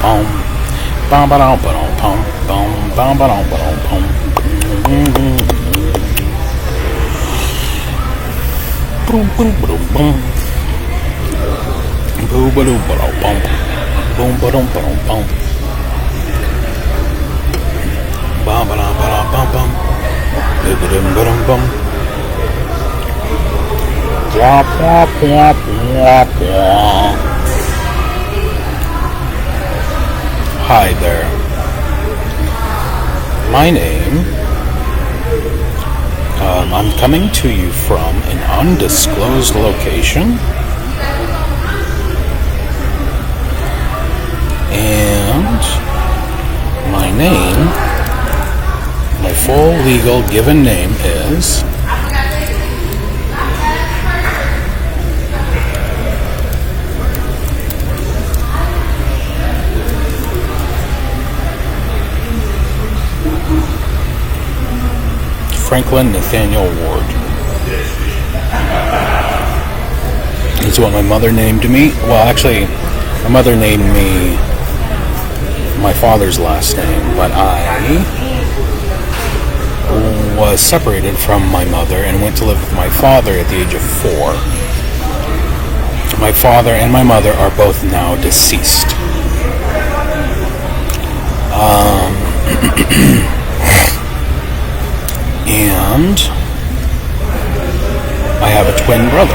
pom. Bum ba dum pom. Bum ba dum pom. Boom boom boom boom. Boom ba dum pom. Boom ba dum pom. Bum ba dum bum. Boom ba dum bum. Wah, wah, wah, wah, wah. Hi there. My name, I'm coming to you from an undisclosed location. And my name, my full legal given name is Franklin Nathaniel Ward. That's what my mother named me. Well, actually, my mother named me my father's last name, but I was separated from my mother and went to live with my father at the age of 4. My father and my mother are both now deceased. And I have a twin brother.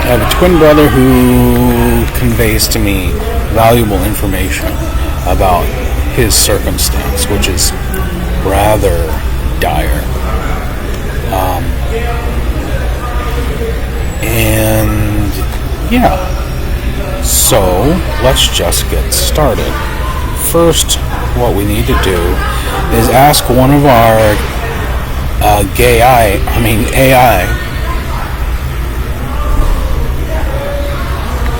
I have a twin brother who conveys to me valuable information about his circumstance, which is rather dire. And yeah, so let's just get started. First, what we need to do is ask one of our AI,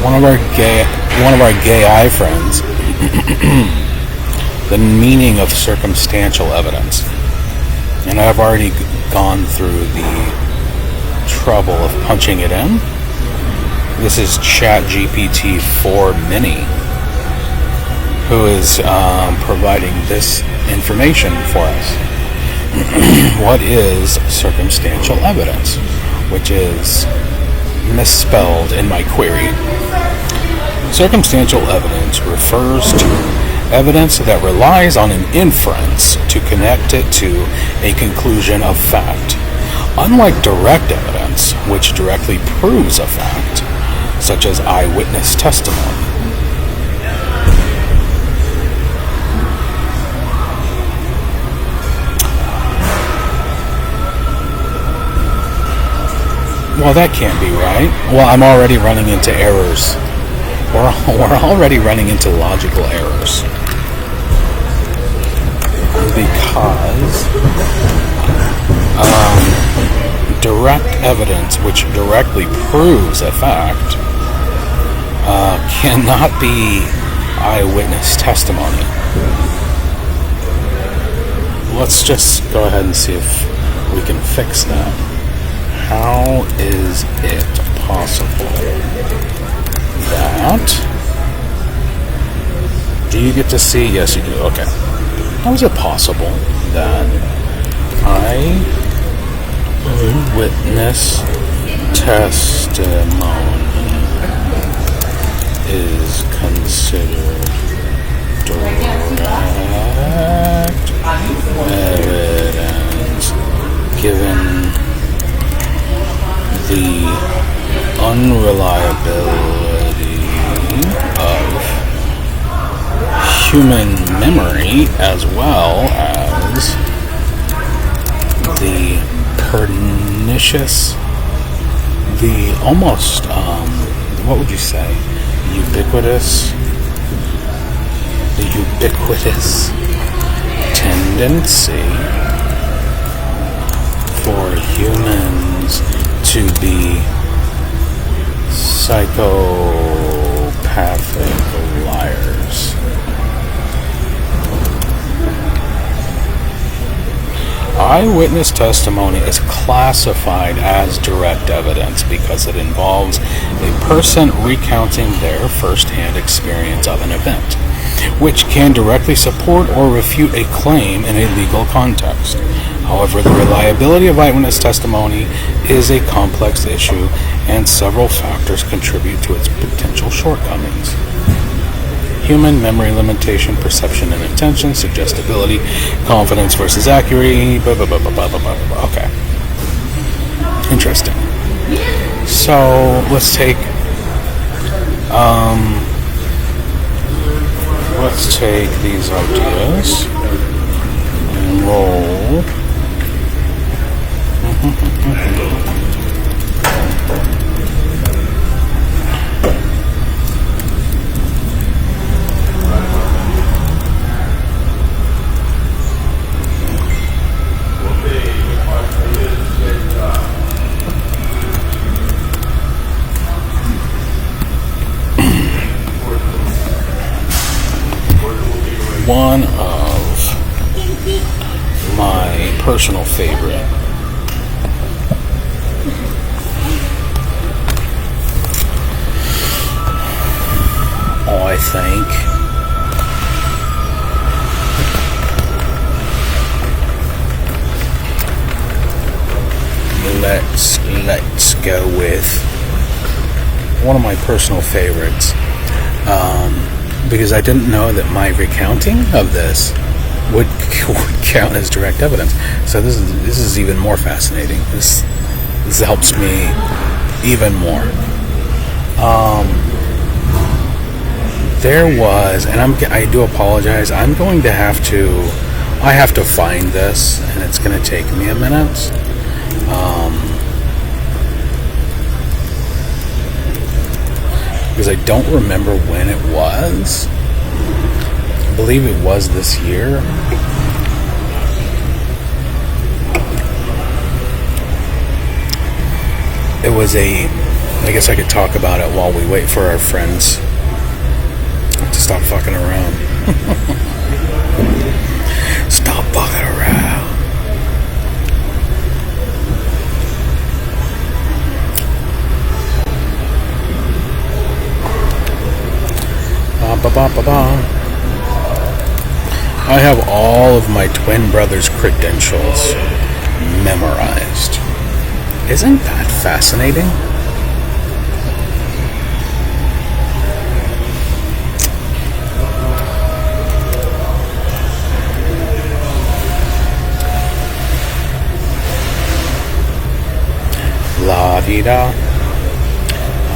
one of our gay friends, the meaning of circumstantial evidence. And I've already gone through the trouble of punching it in. This is ChatGPT 4 Mini, who is providing this information for us. What is circumstantial evidence? Which is misspelled in my query. Circumstantial evidence refers to evidence that relies on an inference to connect it to a conclusion of fact. Unlike direct evidence, which directly proves a fact, such as eyewitness testimony. Well, that can't be right. Well, I'm already running into errors. We're already running into logical errors. Because direct evidence which directly proves a fact cannot be eyewitness testimony. Let's just go ahead and see if we can fix that. How is it possible that... Do you get to see? Yes, you do. Okay. How is it possible that eyewitness testimony is considered direct evidence given the unreliability of human memory, as well as the pernicious, the almost, what would you say, ubiquitous tendency for humans to be psychopathic liars. Eyewitness testimony is classified as direct evidence because it involves a person recounting their first-hand experience of an event, which can directly support or refute a claim in a legal context. However, the reliability of eyewitness testimony is a complex issue, and several factors contribute to its potential shortcomings. Human memory limitation, perception and attention, suggestibility, confidence versus accuracy, blah, blah, blah, blah, blah, blah, blah. Okay. Interesting. So, let's take these ideas and roll. One of my personal favorite I think let's go with one of my personal favorites, because I didn't know that my recounting of this would count as direct evidence. So this is even more fascinating. This helps me even more. There was, and I do apologize. I have to find this, and it's going to take me a minute. Because I don't remember when it was. I believe it was this year. It was I guess I could talk about it while we wait for our friends to stop fucking around. Stop fucking around. I have all of my twin brother's credentials memorized. Isn't that fascinating? La-di-da,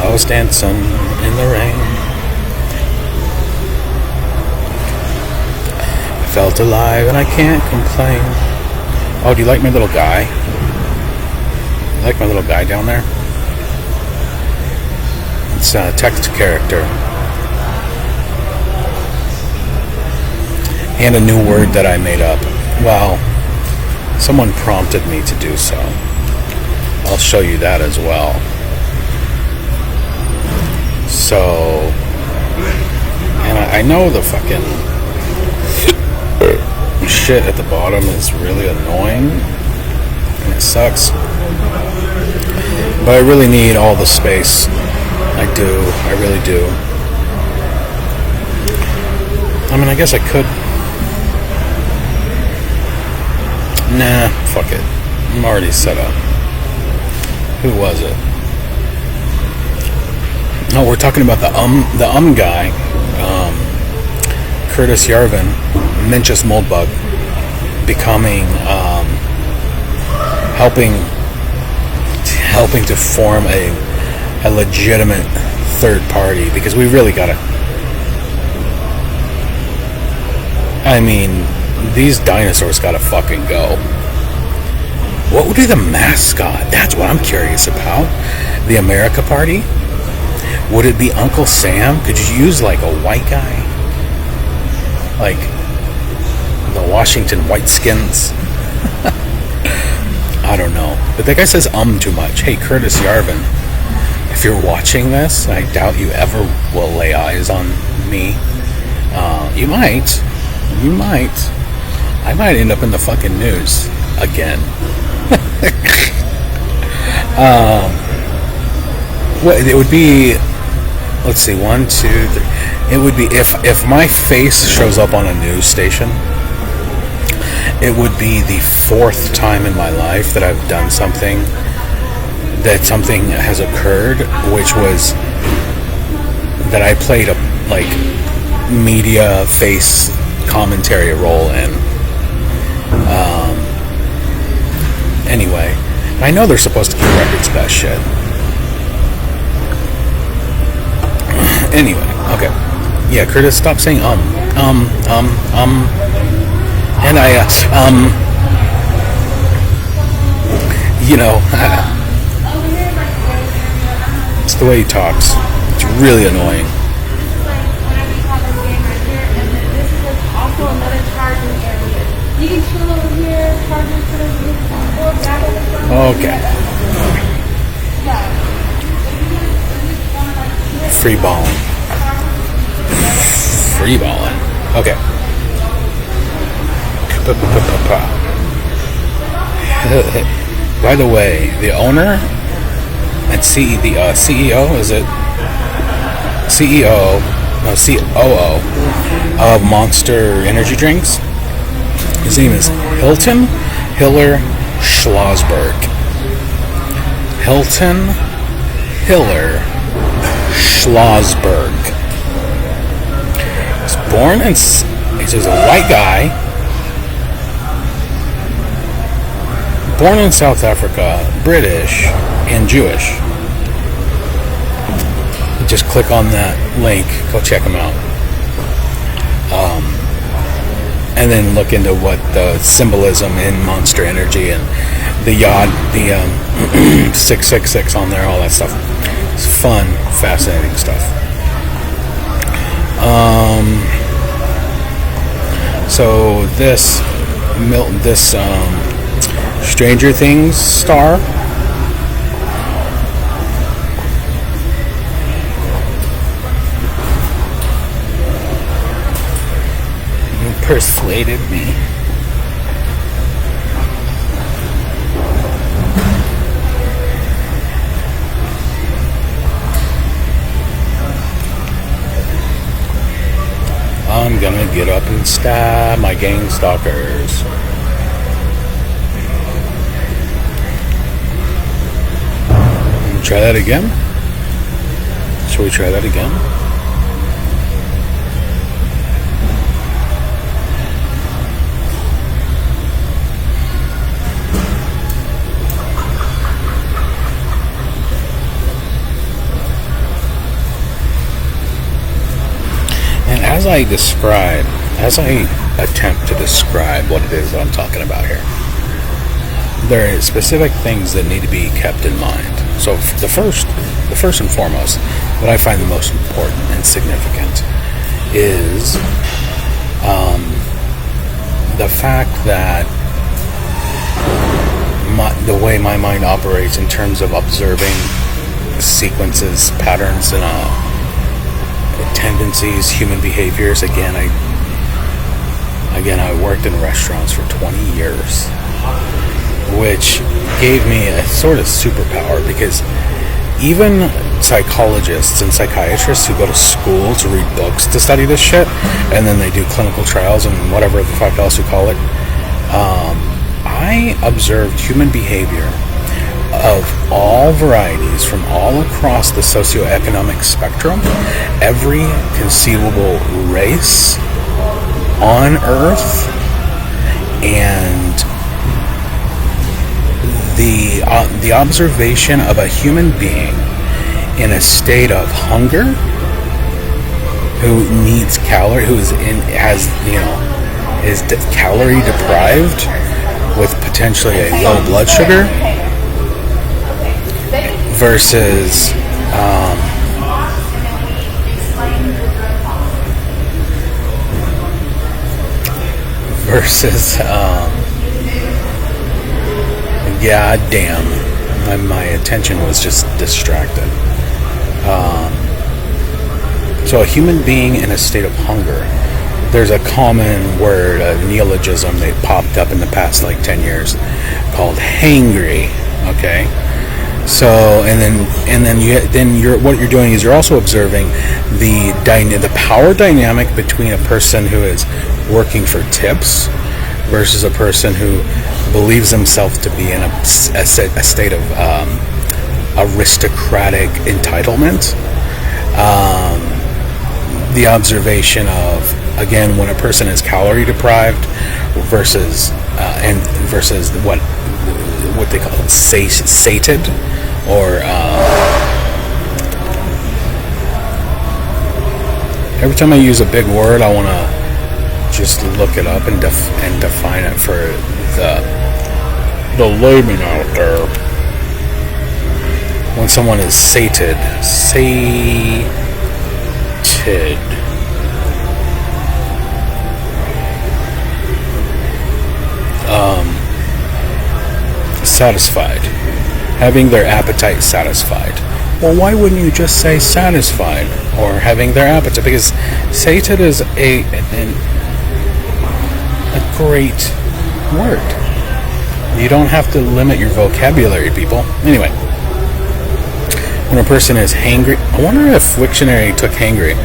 I was dancing in the rain. I felt alive and I can't complain. Oh, do you like my little guy? You like my little guy down there? It's a text character. And a new word that I made up. Well, someone prompted me to do so. I'll show you that as well. So, and I know the fucking shit at the bottom is really annoying, and it sucks. But I really need all the space. I really do. I mean, I guess I could. Nah, fuck it. I'm already set up. Who was it? Oh, we're talking about the guy, Curtis Yarvin, Mencius Moldbug, becoming, helping to form a legitimate third party, because we really gotta. I mean, these dinosaurs gotta fucking go. What would be the mascot? That's what I'm curious about. The America Party? Would it be Uncle Sam? Could you use like a white guy? Like the Washington Whiteskins? I don't know. But that guy says too much. Hey, Curtis Yarvin, if you're watching this, I doubt you ever will lay eyes on me. You might. I might end up in the fucking news. again. Well, it would be, let's see, 1, 2, 3. It would be if my face shows up on a news station. It would be the 4th time in my life that I've done something has occurred, which was that I played a media face commentary role in. Anyway, I know they're supposed to keep records of that shit. Anyway, okay. Yeah, Curtis, stop saying and it's the way he talks. It's really annoying. You can chill over here, Okay. Free balling. Okay. By the way, the owner and CEO, is it? CEO, no, COO of Monster Energy Drinks. His name is Hiller Schlossberg. Hilton Hiller Schlossberg. He's a white guy, born in South Africa, British, and Jewish. Just click on that link, go check him out. And then look into what the symbolism in Monster Energy and the yod, the 666 on there, all that stuff. It's fun, fascinating stuff. So this Stranger Things star persuaded me. I'm gonna get up and stab my gangstalkers. Try that again? Shall we try that again? And as I attempt to describe what it is that I'm talking about here, there are specific things that need to be kept in mind. So the first and foremost, what I find the most important and significant is the fact that the way my mind operates in terms of observing sequences, patterns, and tendencies, human behaviors. Again, I worked in restaurants for 20 years, which gave me a sort of superpower, because even psychologists and psychiatrists who go to school to read books to study this shit, and then they do clinical trials and whatever the fuck else you call it, I observed human behavior of all varieties from all across the socioeconomic spectrum, every conceivable race on Earth, and the observation of a human being in a state of hunger, who needs calorie, is calorie deprived with potentially a low blood sugar, versus god damn, my attention was just distracted. So a human being in a state of hunger there's a common word, a neologism that popped up in the past like 10 years called hangry. Okay, so what you're doing is you're also observing the power dynamic between a person who is working for tips versus a person who believes himself to be in a state of aristocratic entitlement. The observation of, again, when a person is calorie deprived versus what they call it, sated, or every time I use a big word, I want to just look it up and define it for the layman out there. When someone is sated. Satisfied. Having their appetite satisfied. Well, why wouldn't you just say satisfied or having their appetite? Because sated is a great word. You don't have to limit your vocabulary, people. Anyway, when a person is hangry, I wonder if Wiktionary took hangry.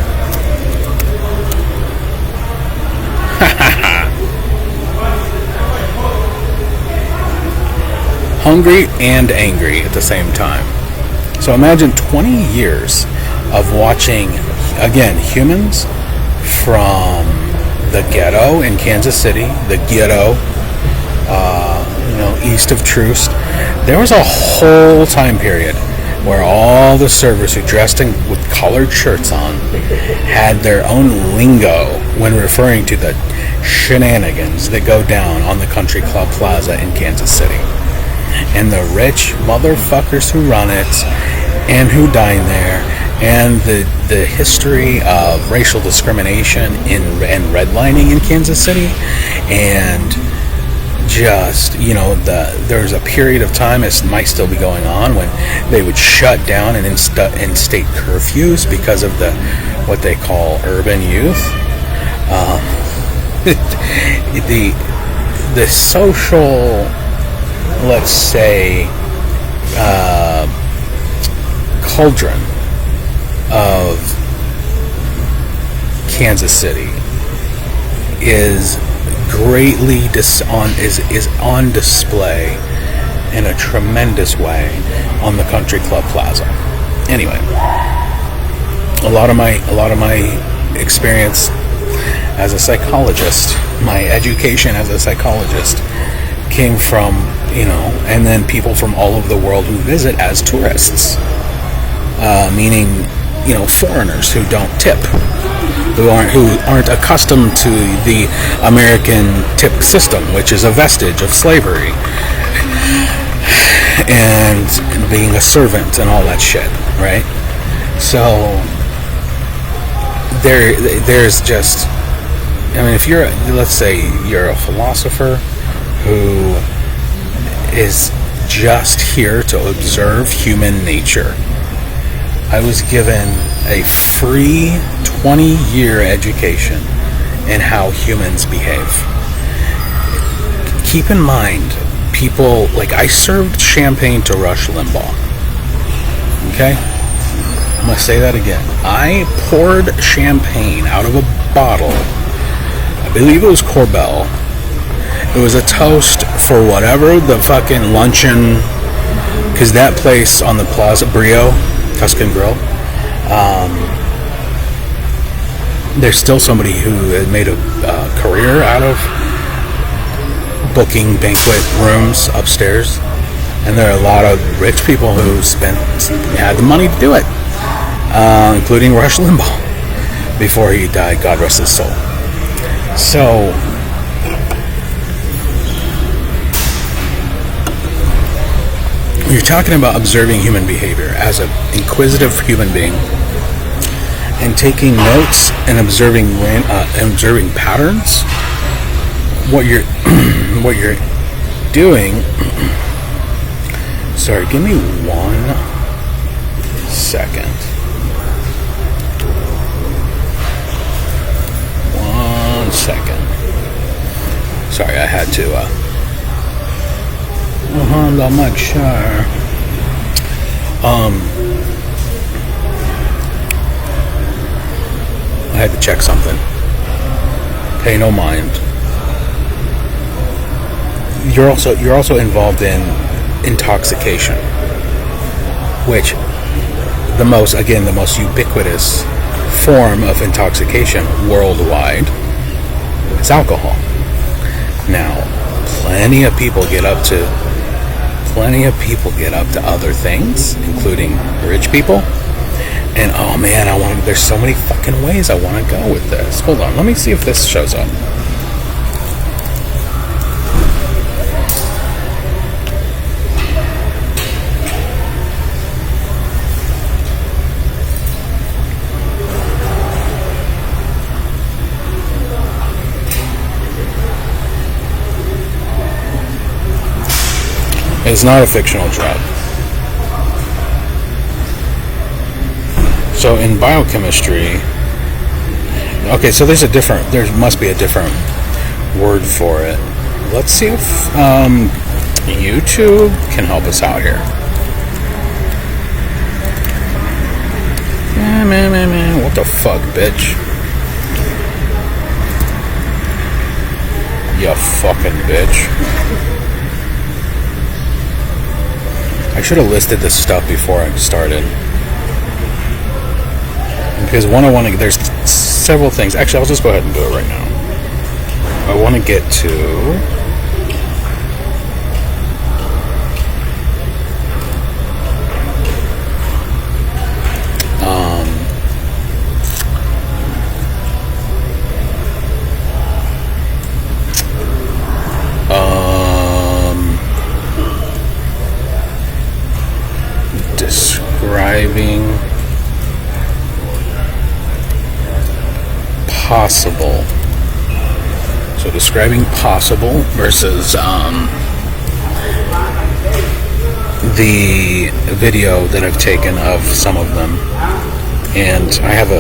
Hungry and angry at the same time. So imagine 20 years of watching, again, humans from the ghetto in Kansas City, the ghetto, east of Troost. There was a whole time period where all the servers who dressed with collared shirts on had their own lingo when referring to the shenanigans that go down on the Country Club Plaza in Kansas City. And the rich motherfuckers who run it and who dine there, and the history of racial discrimination and redlining in Kansas City, and just, there's a period of time, it might still be going on, when they would shut down and instate curfews because of what they call urban youth. The social, let's say, cauldron of Kansas City is greatly on display in a tremendous way on the Country Club Plaza. Anyway, a lot of my experience as a psychologist, my education as a psychologist, came from, and then people from all over the world who visit as tourists, meaning, foreigners who don't tip, who aren't accustomed to the American tip system, which is a vestige of slavery and being a servant and all that shit, right? So there's just, if let's say you're a philosopher who is just here to observe human nature. I was given a free 20-year education in how humans behave. Keep in mind, people, I served champagne to Rush Limbaugh. Okay? I'm going to say that again. I poured champagne out of a bottle. I believe it was Corbel. It was a toast for whatever the fucking luncheon, because that place on the Plaza, Brio, Tuscan Grill, there's still somebody who had made a career out of booking banquet rooms upstairs, and there are a lot of rich people who had the money to do it, including Rush Limbaugh before he died, God rest his soul. So you're talking about observing human behavior as an inquisitive human being and taking notes and observing patterns. What you're doing. Sorry, give me 1 second. 1 second. Sorry, I had to, Honda much, sure. I had to check something. Pay no mind. You're also involved in intoxication, which the most ubiquitous form of intoxication worldwide is alcohol. Now, plenty of people get up to other things, including rich people. And oh man, there's so many fucking ways I want to go with this. Hold on, let me see if this shows up. It's not a fictional drug. So in biochemistry, okay, so there must be a different word for it. Let's see if YouTube can help us out here. Man, what the fuck, bitch? You fucking bitch. I should have listed this stuff before I started. Because there's several things. Actually, I'll just go ahead and do it right now. I want to get to... describing possible. So describing possible versus the video that I've taken of some of them. And I have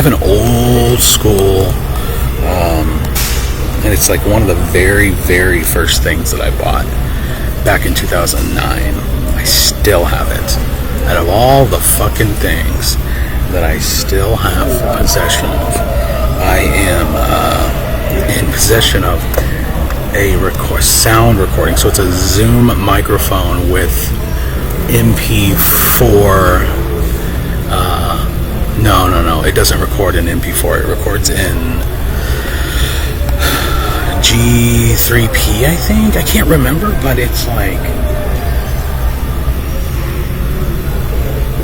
an old school and it's like one of the very, very first things that I bought back in 2009. I still have it. Out of all the fucking things that I still have possession of, I am in possession of a sound recording. So it's a Zoom microphone with MP4. No, it doesn't record in MP4. It records in G3P, I think. I can't remember, but it's like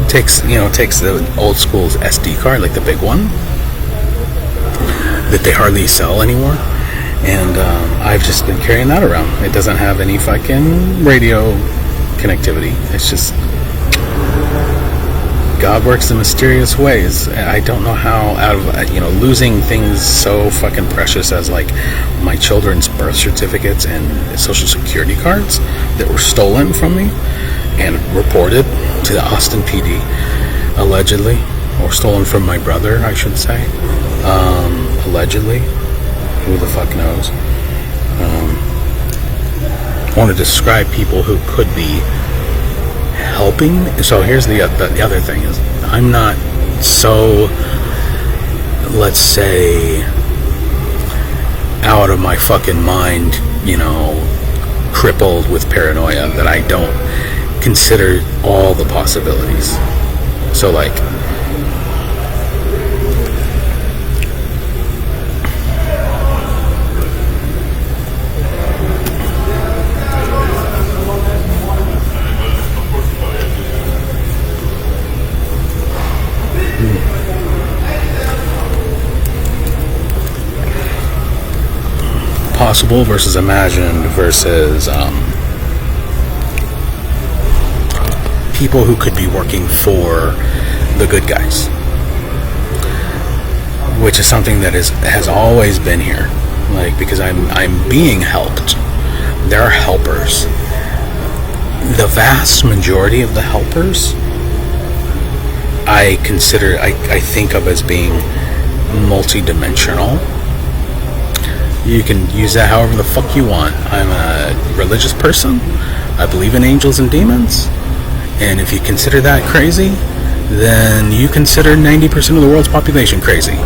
takes the old school's SD card, like the big one that they hardly sell anymore, and I've just been carrying that around. It doesn't have any fucking radio connectivity. It's just God works in mysterious ways. I don't know how, out of losing things so fucking precious as like my children's birth certificates and social security cards that were stolen from me and reported to the Austin PD, allegedly, or stolen from my brother, I should say, allegedly. Who the fuck knows? I want to describe people who could be helping. So here's the other thing is, I'm not so, let's say, out of my fucking mind, crippled with paranoia that I don't consider all the possibilities. So like, possible versus imagined versus people who could be working for the good guys, which is something that has always been here. Like, because I'm being helped. There are helpers. The vast majority of the helpers I think of as being multi-dimensional. You can use that however the fuck you want. I'm a religious person. I believe in angels and demons. And if you consider that crazy, then you consider 90% of the world's population crazy.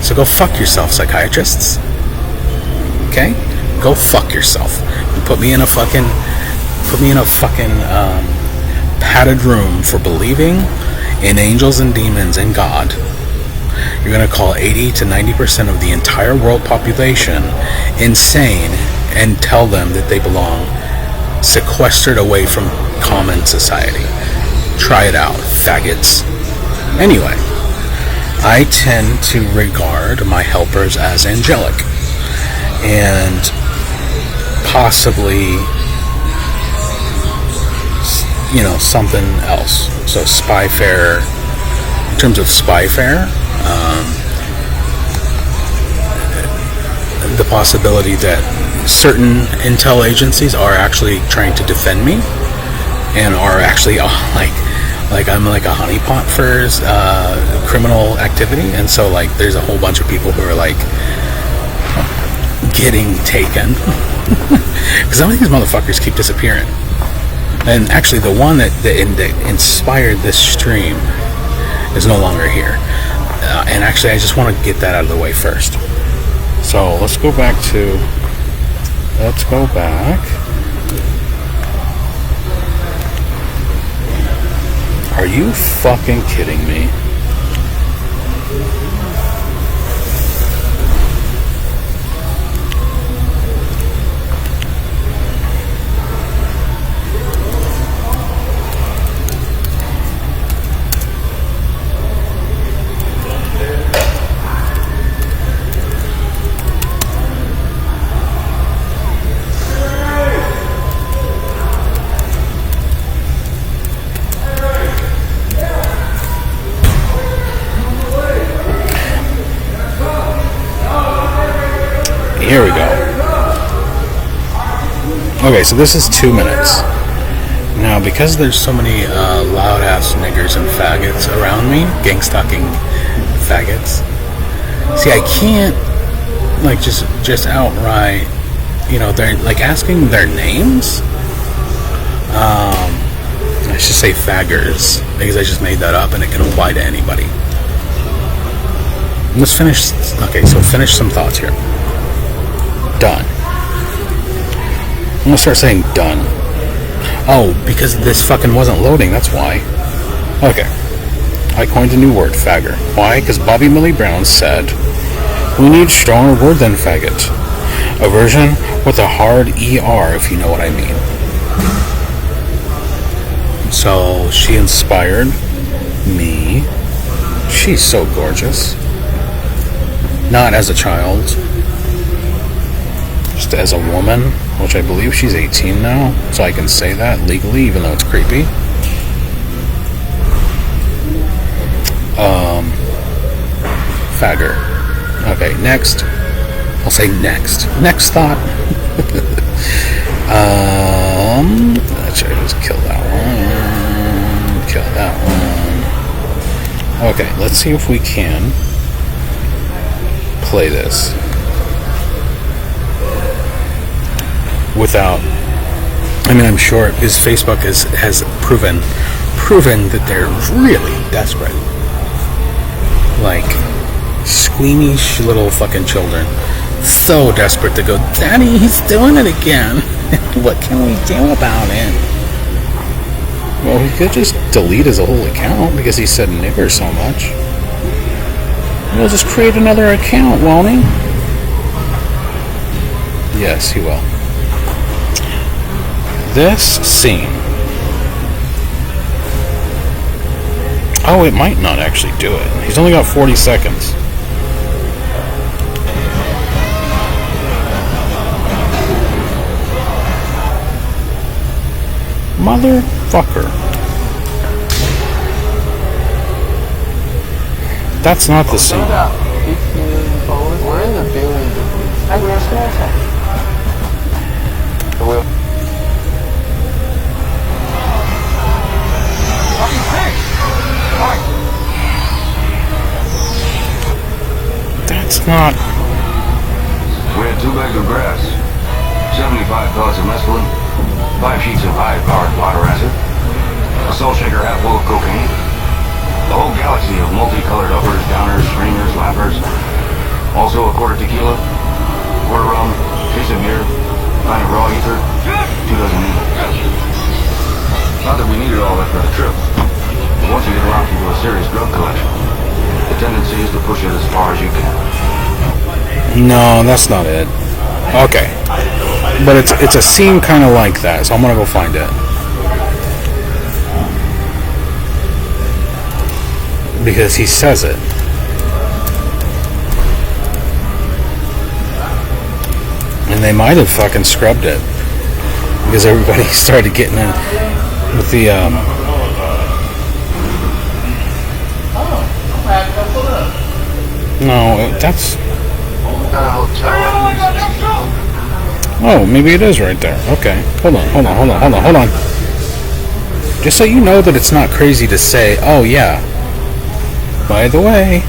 So go fuck yourself, psychiatrists. Okay? Go fuck yourself. Put me in a fucking padded room for believing in angels and demons and God. You're going to call 80 to 90% of the entire world population insane and tell them that they belong sequestered away from common society. Try it out, faggots. Anyway, I tend to regard my helpers as angelic and possibly, something else. So spyfare, in terms of spyfare, the possibility that certain intel agencies are actually trying to defend me and are actually like I'm like a honeypot for criminal activity, and so like there's a whole bunch of people who are like getting taken because some of these motherfuckers keep disappearing. And actually the one that inspired this stream is no longer here. And actually I just want to get that out of the way first. So let's go back. Are you fucking kidding me? Here we go. Okay, so this is 2 minutes. Now, because there's so many loud-ass niggers and faggots around me, gang-stalking faggots, see, I can't, like, just outright, they're, like, asking their names. I should say faggers, because I just made that up, and it can apply to anybody. Let's finish, so finish some thoughts here. Done. I'm gonna start saying done. Oh, because this fucking wasn't loading, that's why. Okay. I coined a new word, fagger. Why? Because Bobby Millie Brown said, we need stronger word than faggot. A version with a hard ER, if you know what I mean. So, she inspired me. She's so gorgeous. Not as a child. Just as a woman, which I believe she's 18 now, so I can say that legally, even though it's creepy. Fagger. Okay, next. I'll say next. Next thought. Should I just kill that one? Kill that one. Okay, let's see if we can play this without, I'm sure his Facebook has proven that they're really desperate. Like, squeamish little fucking children. So desperate to go, Daddy, he's doing it again. What can we do about it? Well, he could just delete his whole account because he said nigger so much. We'll just create another account, won't he? Yes, he will. This scene. Oh, it might not actually do it. He's only got 40 seconds. Motherfucker. That's not the scene. We're in the building. It's not. We had 2 bags of grass, 75 pellets of mescaline, 5 sheets of high-powered water acid, a salt shaker half full of cocaine, the whole galaxy of multicolored uppers, downers, stringers, lappers, also a quarter tequila, quarter rum, case of beer, pint of raw ether, 2 dozen needles. Not that we needed all that for the trip, but once you get around into a serious drug collection, the tendency is to push it as far as you can. No, that's not it. Okay. But it's a scene kind of like that, so I'm gonna go find it. Because he says it. And they might have fucking scrubbed it. Because everybody started getting in with the, No, that's... Oh, maybe it is right there. Okay. Hold on. Just so you know that it's not crazy to say, oh yeah, by the way,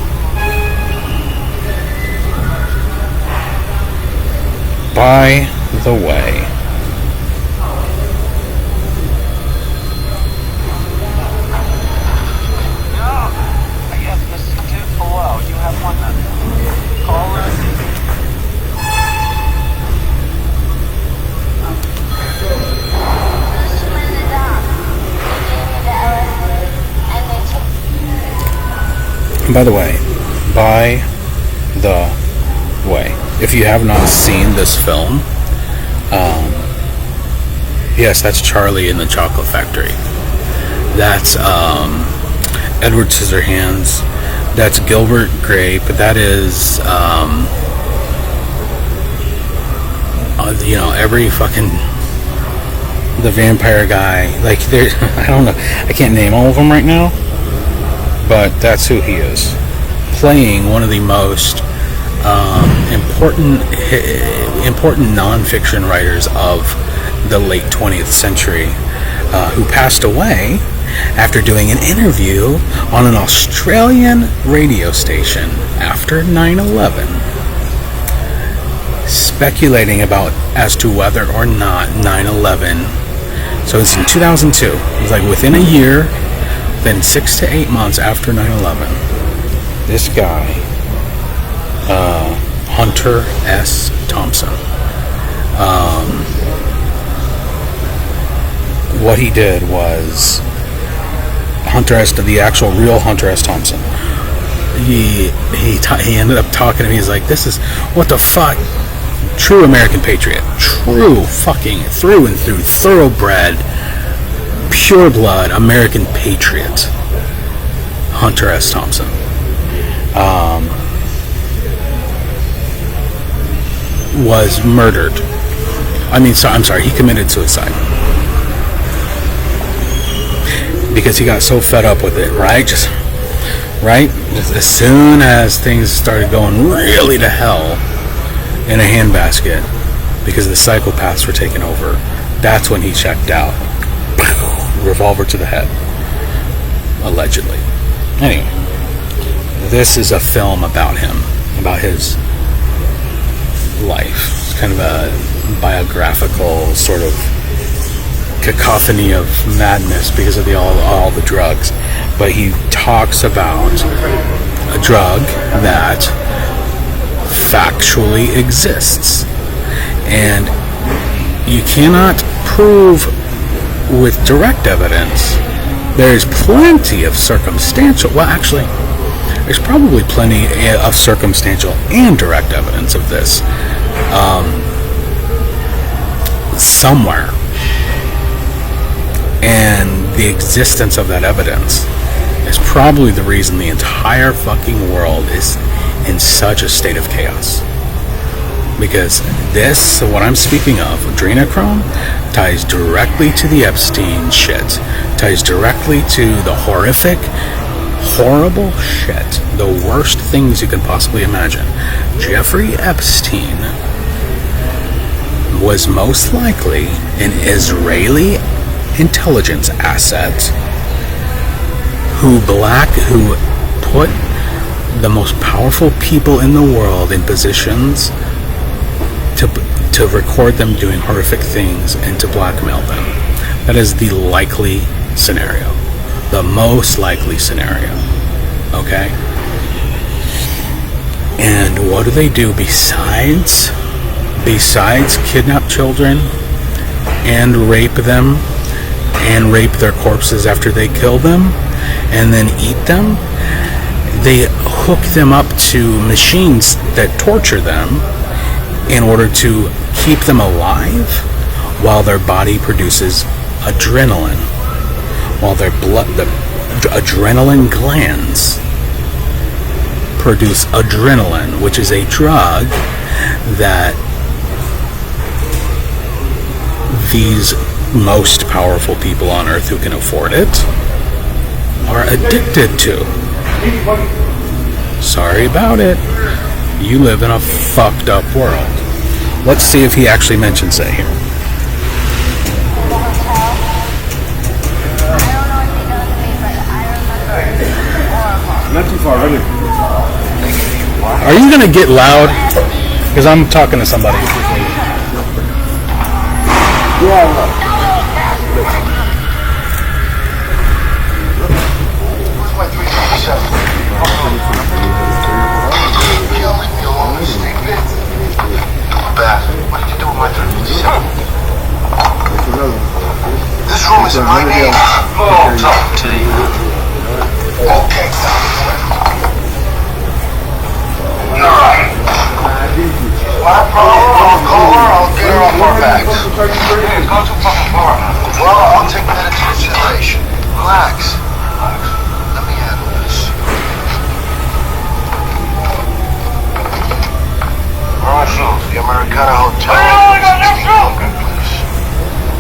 Yes, Mrs. Tupelo, you have 1 minute. Caller. By the way, if you have not seen this film, yes, that's Charlie in the Chocolate Factory. That's Edward Scissorhands. That's Gilbert Grape. That is, every fucking the vampire guy. Like, there, I don't know. I can't name all of them right now. But that's who he is, playing one of the most important nonfiction writers of the late 20th century, who passed away after doing an interview on an Australian radio station after 9/11, speculating about as to whether or not 9/11. So it's in 2002. It was like within a year. Then 6 to 8 months after 9/11, this guy, Hunter S. Thompson, what he did was the actual real Hunter S. Thompson. He ended up talking to me. He's like, "This is what the fuck." True American patriot, true fucking through and through, thoroughbred. Pure blood American patriot, Hunter S. Thompson, was murdered. I'm sorry, he committed suicide because he got so fed up with it, right? Just as soon as things started going really to hell in a handbasket because the psychopaths were taking over, that's when he checked out. Revolver to the head, allegedly. Anyway, this is a film about him, about his life. It's kind of a biographical sort of cacophony of madness because of all the drugs. But he talks about a drug that factually exists, and you cannot prove with direct evidence. There's plenty of circumstantial, well actually there's probably plenty of circumstantial and direct evidence of this somewhere, and the existence of that evidence is probably the reason the entire fucking world is in such a state of chaos. Because this, what I'm speaking of, adrenochrome, ties directly to the Epstein shit. Ties directly to the horrific, horrible shit. The worst things you can possibly imagine. Jeffrey Epstein was most likely an Israeli intelligence asset who put the most powerful people in the world in positions to record them doing horrific things and to blackmail them. That is the likely scenario. The most likely scenario. Okay? And what do they do besides kidnap children and rape them and rape their corpses after they kill them and then eat them? They hook them up to machines that torture them in order to keep them alive while their body produces adrenaline, while the adrenaline glands produce adrenaline, which is a drug that these most powerful people on earth who can afford it are addicted to. Sorry about it. You live in a fucked up world. Let's see if he actually mentions it here. Not too far, really. Are you gonna get loud? Because I'm talking to somebody. What did you do with my 357? This room is in my name. Oh, talk to you. Okay, alright. My problem, I'll call her, I'll get her off our backs. Hey, it's gone too fucking far. Well, I'll take that into consideration. Relax. Let me handle this. Marshall, the Americana Hotel.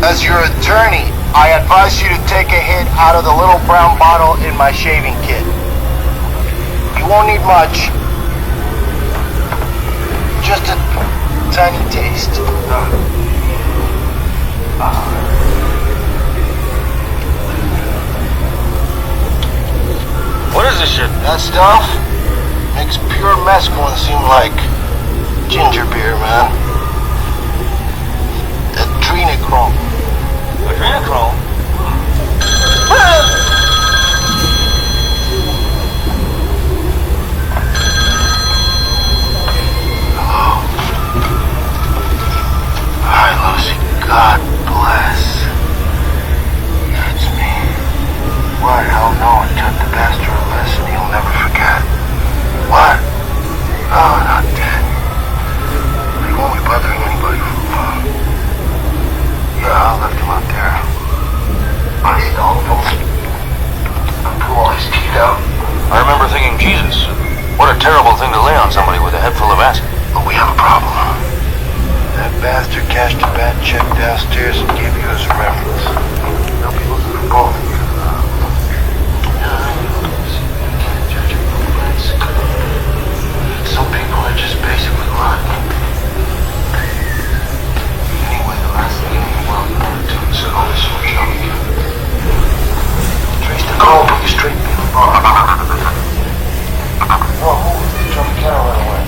As your attorney, I advise you to take a hit out of the little brown bottle in my shaving kit. You won't need much. Just a tiny taste. What is this shit? That stuff makes pure mescaline seem like ginger beer, man. Adrenochrome. Adrenochrome? Hello. Hi, Lucy. God bless. That's me. What? Hell no. I taught the bastard a lesson he'll never forget. What? Oh, not dead. He won't be bothering anybody for long. Yeah, I left him out there. I stalked him. I pulled all his teeth out. I remember thinking, Jesus, what a terrible thing to lay on somebody with a head full of acid. But we have a problem. That bastard cashed a bad check downstairs and gave you his reference. They'll be looking for both of you. Some people are just basically rotten. Anyway, the last thing in the world you want to do is call this for junk. Trace the call, put you straight in the bar. Oh, jump the cow right away.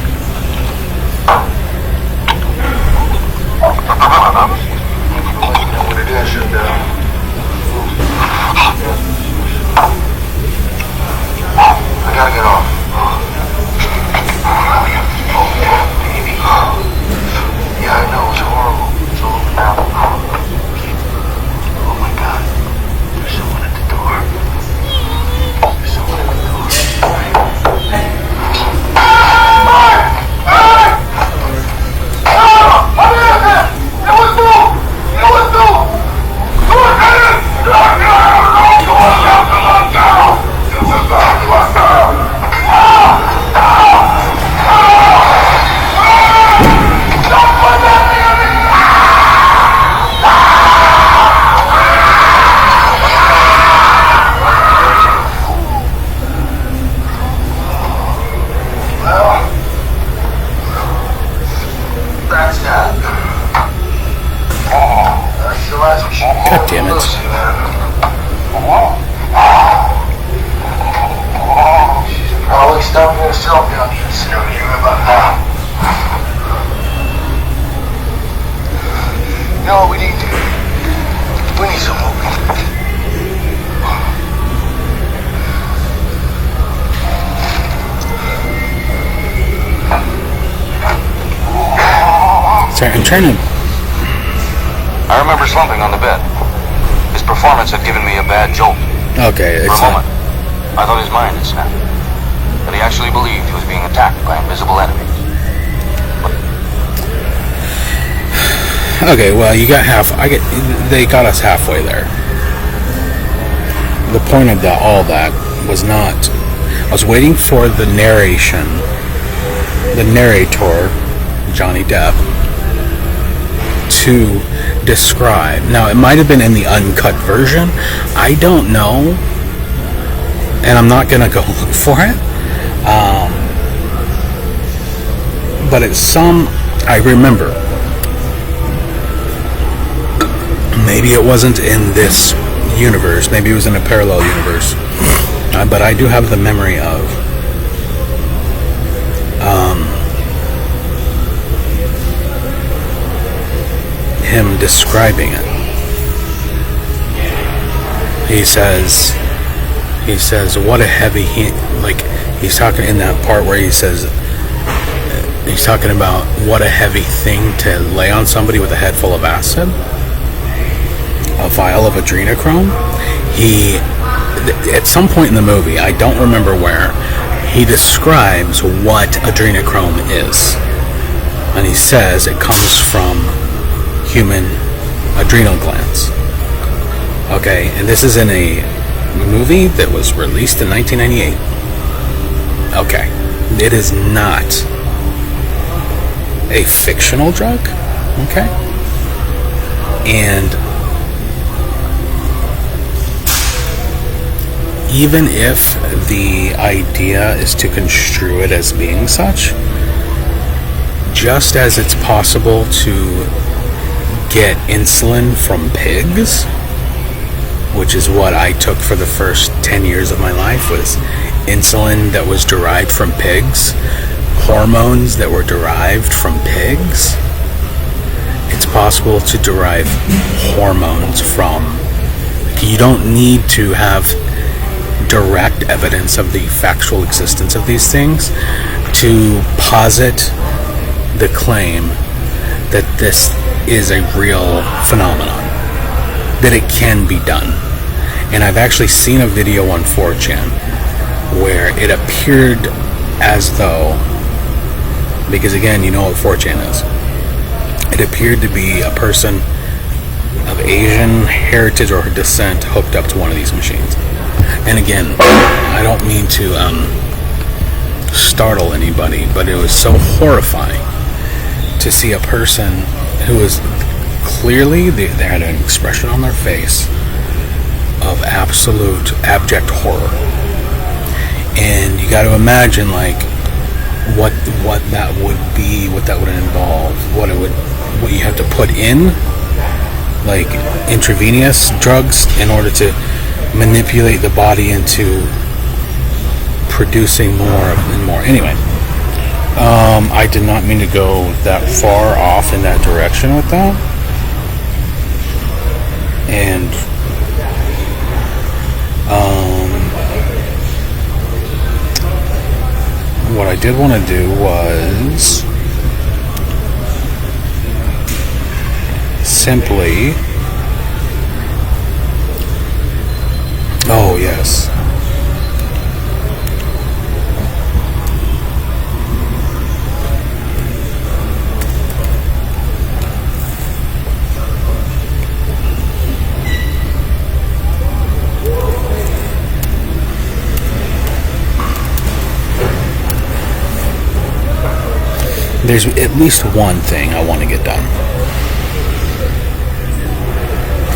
I'll let you know what it is, and Sorry, I'm trying to. I remember slumping on the bed. His performance had given me a bad jolt. Okay, For it's a moment, I thought his mind had snapped. That he actually believed he was being attacked by invisible enemies. okay. Well, you got half. They got us halfway there. The point of all that was not. I was waiting for the narration, the narrator, Johnny Depp, to describe. Now, it might have been in the uncut version. I don't know, and I'm not gonna go look for it. But it's some. I remember. Maybe it wasn't in this universe. Maybe it was in a parallel universe. But I do have the memory of him describing it. He says, what a heavy, he's talking in that part where he's talking about what a heavy thing to lay on somebody with a head full of acid. A vial of adrenochrome. At some point in the movie, I don't remember where, he describes what adrenochrome is. And he says it comes from human adrenal glands. Okay, and this is in a movie that was released in 1998. Okay, it is not a fictional drug. Okay, and even if the idea is to construe it as being such, just as it's possible to get insulin from pigs, which is what I took for the first 10 years of my life, was insulin that was derived from pigs, hormones that were derived from pigs. It's possible to derive hormones from. You don't need to have direct evidence of the factual existence of these things to posit the claim that this is a real phenomenon, that it can be done. And I've actually seen a video on 4chan where it appeared as though, because again, you know what 4chan is, it appeared to be a person of Asian heritage or descent hooked up to one of these machines. And again, I don't mean to startle anybody, but it was so horrifying to see a person who was clearly, they had an expression on their face of absolute abject horror. And you got to imagine, like, what that would be, what that would involve, what you have to put in, like intravenous drugs in order to manipulate the body into producing more and more. Anyway, I did not mean to go that far off in that direction with that. And what I did want to do was simply, oh yes, there's at least one thing I want to get done,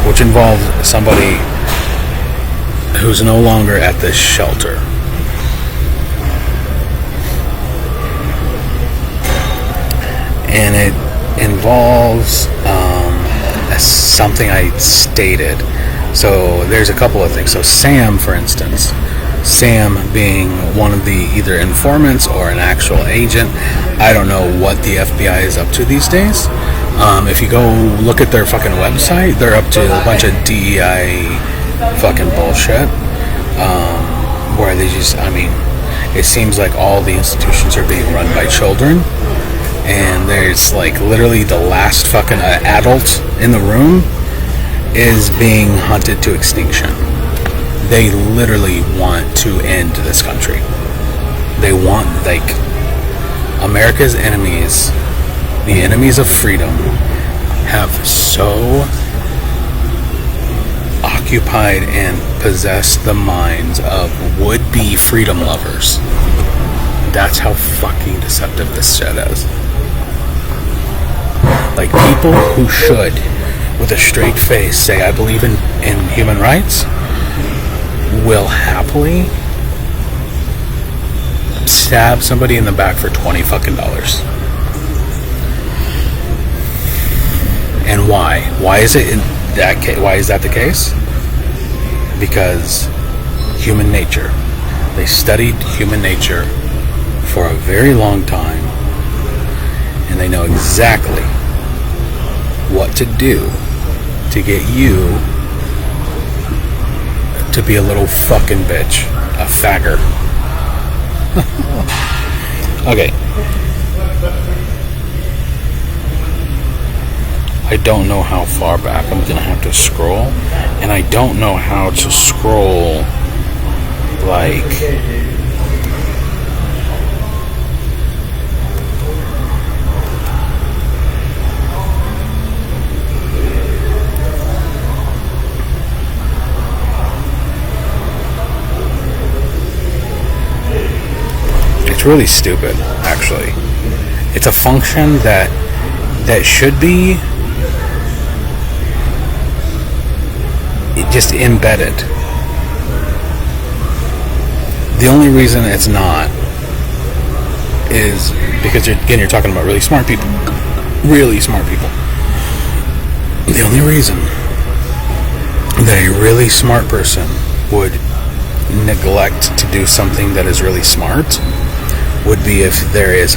which involves somebody who's no longer at this shelter. And it involves something I stated. So there's a couple of things. So Sam, for instance, Sam being one of the either informants or an actual agent. I don't know what the FBI is up to these days. If you go look at their fucking website, they're up to a bunch of DEI fucking bullshit. Where they just, I mean, it seems like all the institutions are being run by children. and there's like literally the last fucking adult in the room is being hunted to extinction. They literally want to end this country. They want, like, America's enemies, the enemies of freedom, have so occupied and possessed the minds of would-be freedom lovers. That's how fucking deceptive this shit is. Like, people who should, with a straight face, say, I believe in human rights, will happily stab somebody in the back for $20 fucking. And why? Why is it in that case? Why is that the case? Because human nature. They studied human nature for a very long time, and they know exactly what to do to get you to be a little fucking bitch, a fagger. Okay. I don't know how far back I'm gonna have to scroll, and I don't know how to scroll like it's really stupid, actually. It's a function that should be just embedded. The only reason it's not is because you're talking about really smart people. Really smart people. The only reason that a really smart person would neglect to do something that is really smart would be if there is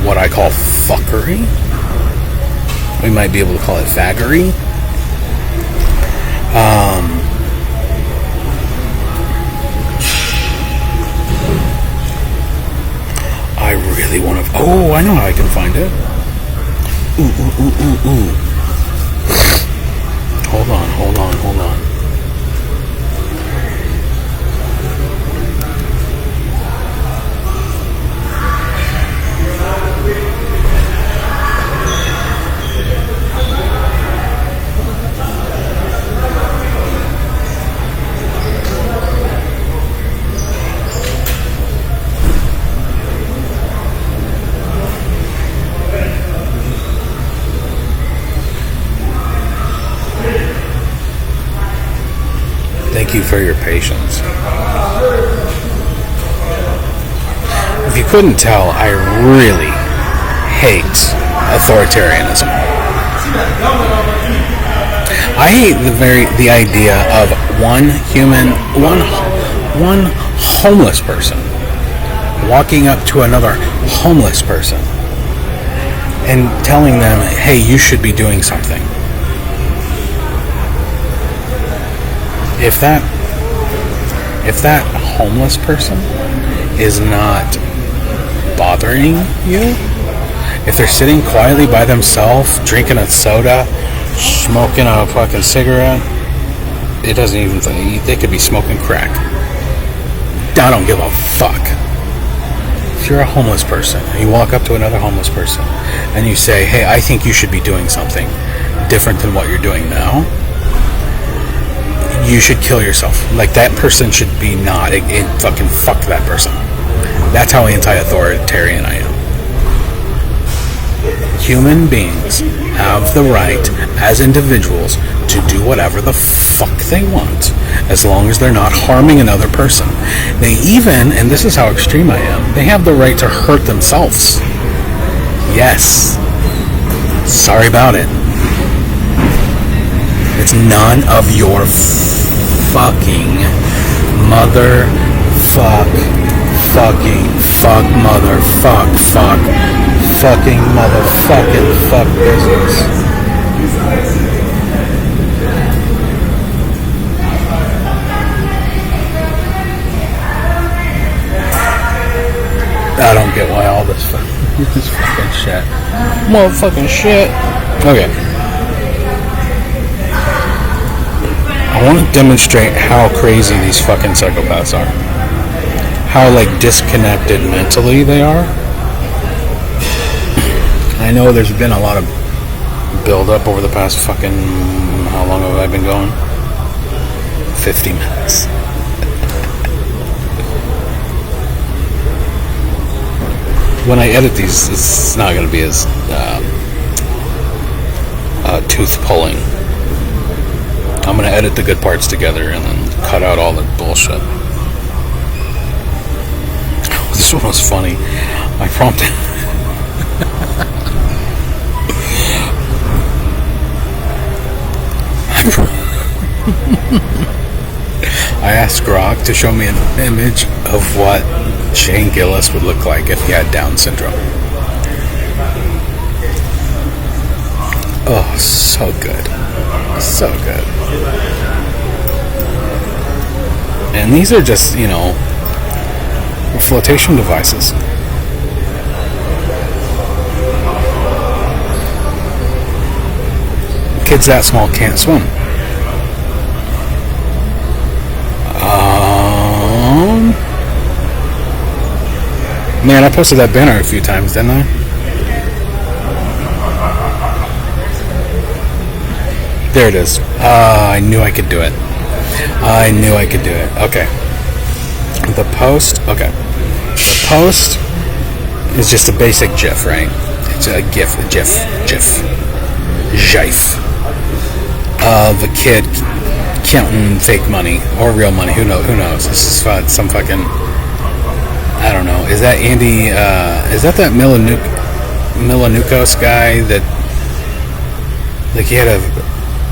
what I call fuckery. We might be able to call it faggery. I really want to. Oh, I know how I can find it. Ooh. Hold on. Thank you for your patience. If you couldn't tell, I really hate authoritarianism. I hate the idea of one homeless person walking up to another homeless person and telling them, hey, you should be doing something. If that homeless person is not bothering you, if they're sitting quietly by themselves, drinking a soda, smoking a fucking cigarette, it doesn't even, they could be smoking crack. I don't give a fuck. If you're a homeless person, and you walk up to another homeless person, and you say, hey, I think you should be doing something different than what you're doing now, you should kill yourself. Like, that person should be not, fucking fuck that person. That's how anti-authoritarian I am. Human beings have the right, as individuals, to do whatever the fuck they want, as long as they're not harming another person. They even, and this is how extreme I am, they have the right to hurt themselves. Yes. Sorry about it. It's none of your fucking fucking motherfucking fuck business. I don't get why all this fuck. This is fucking shit. Motherfucking shit. Okay. I want to demonstrate how crazy these fucking psychopaths are. How, like, disconnected mentally they are. I know there's been a lot of build-up over the past fucking... How long have I been going? 50 minutes. When I edit these, it's not going to be as tooth-pulling. I'm going to edit the good parts together and then cut out all the bullshit. This one was funny. I prompted... I asked Grok to show me an image of what Shane Gillis would look like if he had Down syndrome. Oh, so good. So good. And these are just, you know, flotation devices. Kids that small can't swim. Man, I posted that banner a few times, didn't I? There it is. I knew I could do it. I knew I could do it. Okay. The post. Okay. The post is just a basic GIF, right? It's a GIF. GIF. Of a kid counting fake money or real money. Who knows? This is some fucking... I don't know. Is that Andy? Is that Milanukos guy that, like, he had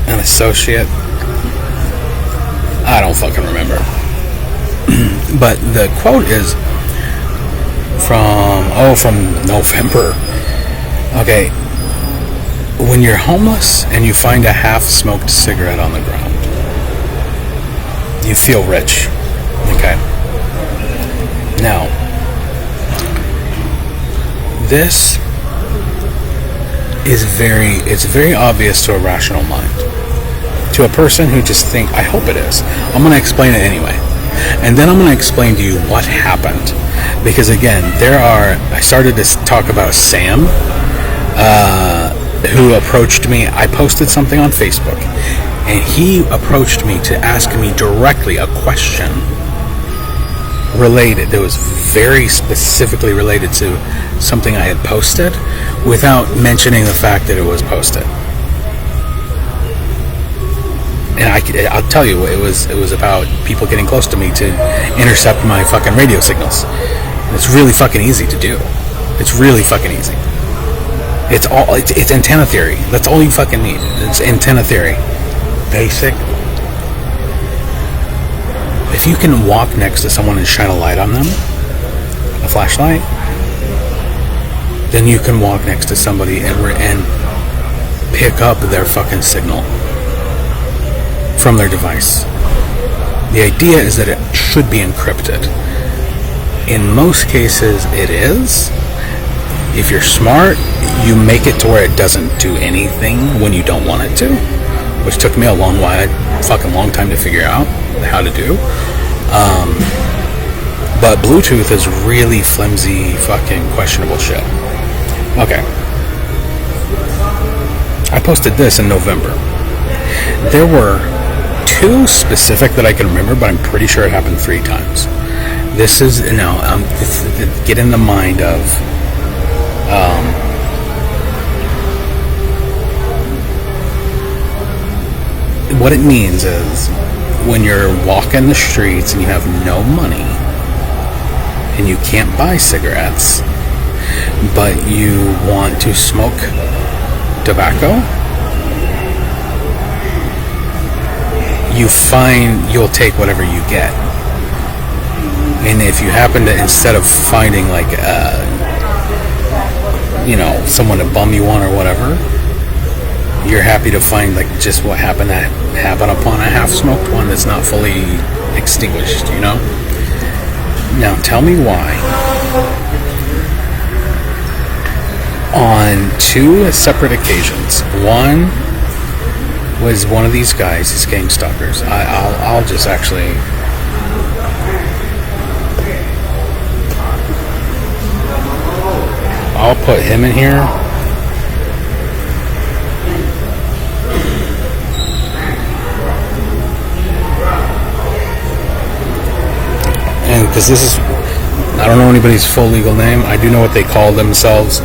an associate? I don't fucking remember. But the quote is from November. Okay. When you're homeless and you find a half-smoked cigarette on the ground, you feel rich. Okay. Now, this is very obvious to a rational mind. To a person who just think, I hope it is. I'm going to explain it anyway. And then I'm going to explain to you what happened. Because again, I started to talk about Sam, who approached me. I posted something on Facebook, and he approached me to ask me directly a question related, that was very specifically related to something I had posted, without mentioning the fact that it was posted. And I'll tell you, it was about people getting close to me to intercept my fucking radio signals. It's really fucking easy to do. It's really fucking easy. It's antenna theory. That's all you fucking need. It's antenna theory. Basic. If you can walk next to someone and shine a light on them, a flashlight, then you can walk next to somebody and pick up their fucking signal from their device. The idea is that it should be encrypted. In most cases, it is. If you're smart, you make it to where it doesn't do anything when you don't want it to, which took me a long time to figure out how to do. But Bluetooth is really flimsy, fucking questionable shit. Okay. I posted this in November. There were 2 specific that I can remember, but I'm pretty sure it happened 3 times. This is, get in the mind of, what it means is, when you're walking the streets and you have no money and you can't buy cigarettes, but you want to smoke tobacco, you'll take whatever you get. And if you happen to, instead of finding someone to bum you on or whatever, you're happy to find just what happened upon a half-smoked one that's not fully extinguished, Now tell me why on 2 separate occasions. One was one of these guys, these gangstalkers. I'll just actually... I'll put him in here. And because this is... I don't know anybody's full legal name. I do know what they call themselves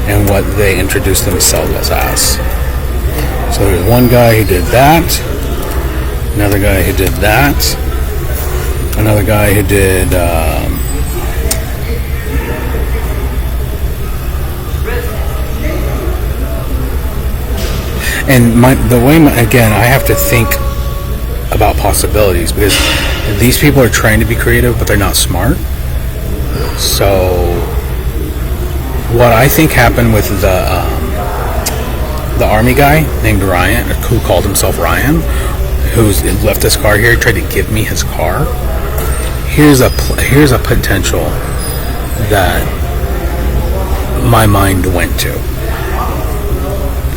and what they introduce themselves as. So there's one guy who did that, another guy who did that, another guy who did again, I have to think about possibilities because these people are trying to be creative, but they're not smart. So what I think happened with the army guy named Ryan, who called himself Ryan, who's left his car here, tried to give me his car. Here's a potential that my mind went to.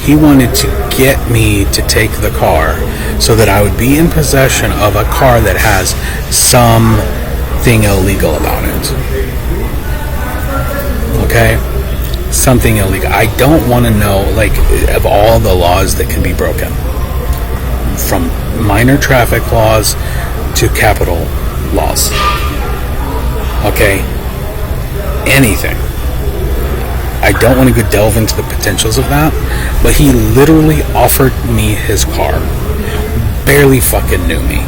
He wanted to get me to take the car so that I would be in possession of a car that has something illegal about it. Okay? Something illegal. I don't want to know, like, of all the laws that can be broken, from minor traffic laws to capital laws. Okay? Anything. I don't want to go delve into the potentials of that, but he literally offered me his car. Barely fucking knew me.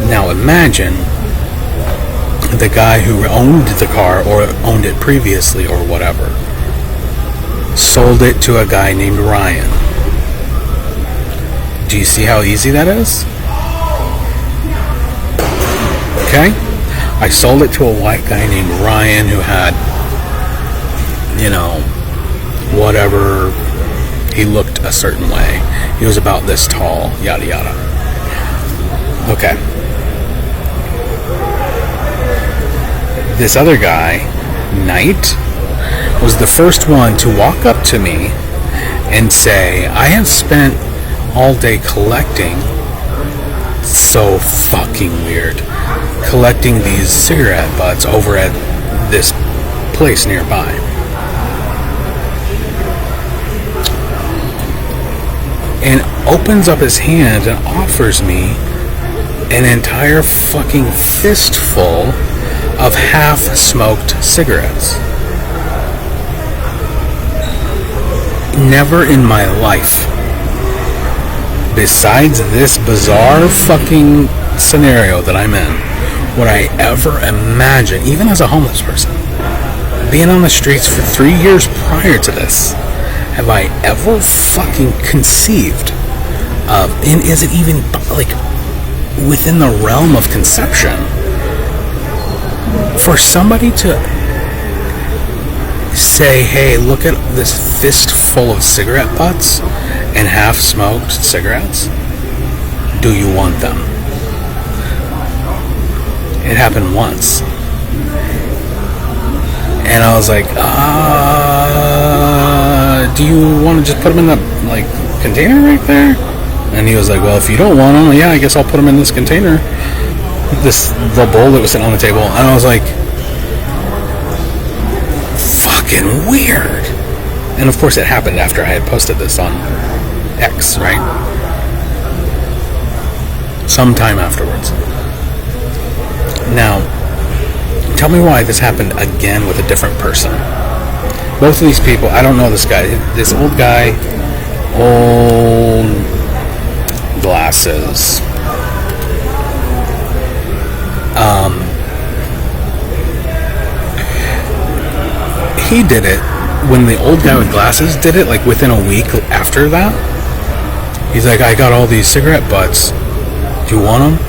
Now imagine the guy who owned the car or owned it previously or whatever sold it to a guy named Ryan. Do you see how easy that is? Okay? I sold it to a white guy named Ryan who had, whatever, he looked a certain way. He was about this tall, yada yada. Okay. This other guy, Knight, was the first one to walk up to me and say, I have spent all day collecting, so fucking weird, collecting these cigarette butts over at this place nearby. And opens up his hand and offers me an entire fucking fistful of half-smoked cigarettes. Never in my life, besides this bizarre fucking scenario that I'm in, would I ever imagine, even as a homeless person, being on the streets for 3 years prior to this, have I ever fucking conceived of, and is it even like within the realm of conception for somebody to say, hey, look at this fistful of cigarette butts and half-smoked cigarettes. Do you want them? It happened once. And I was like, do you want to just put them in the, container right there? And he was like, well, if you don't want them, yeah, I guess I'll put them in this container. The bowl that was sitting on the table. And I was like, fucking weird. And of course it happened after I had posted this on X, right? Sometime afterwards. Now, tell me why this happened again with a different person. Both of these people, I don't know this guy. This old guy, old glasses. He did it when the old guy with glasses did it, within a week after that. He's like, I got all these cigarette butts. Do you want them?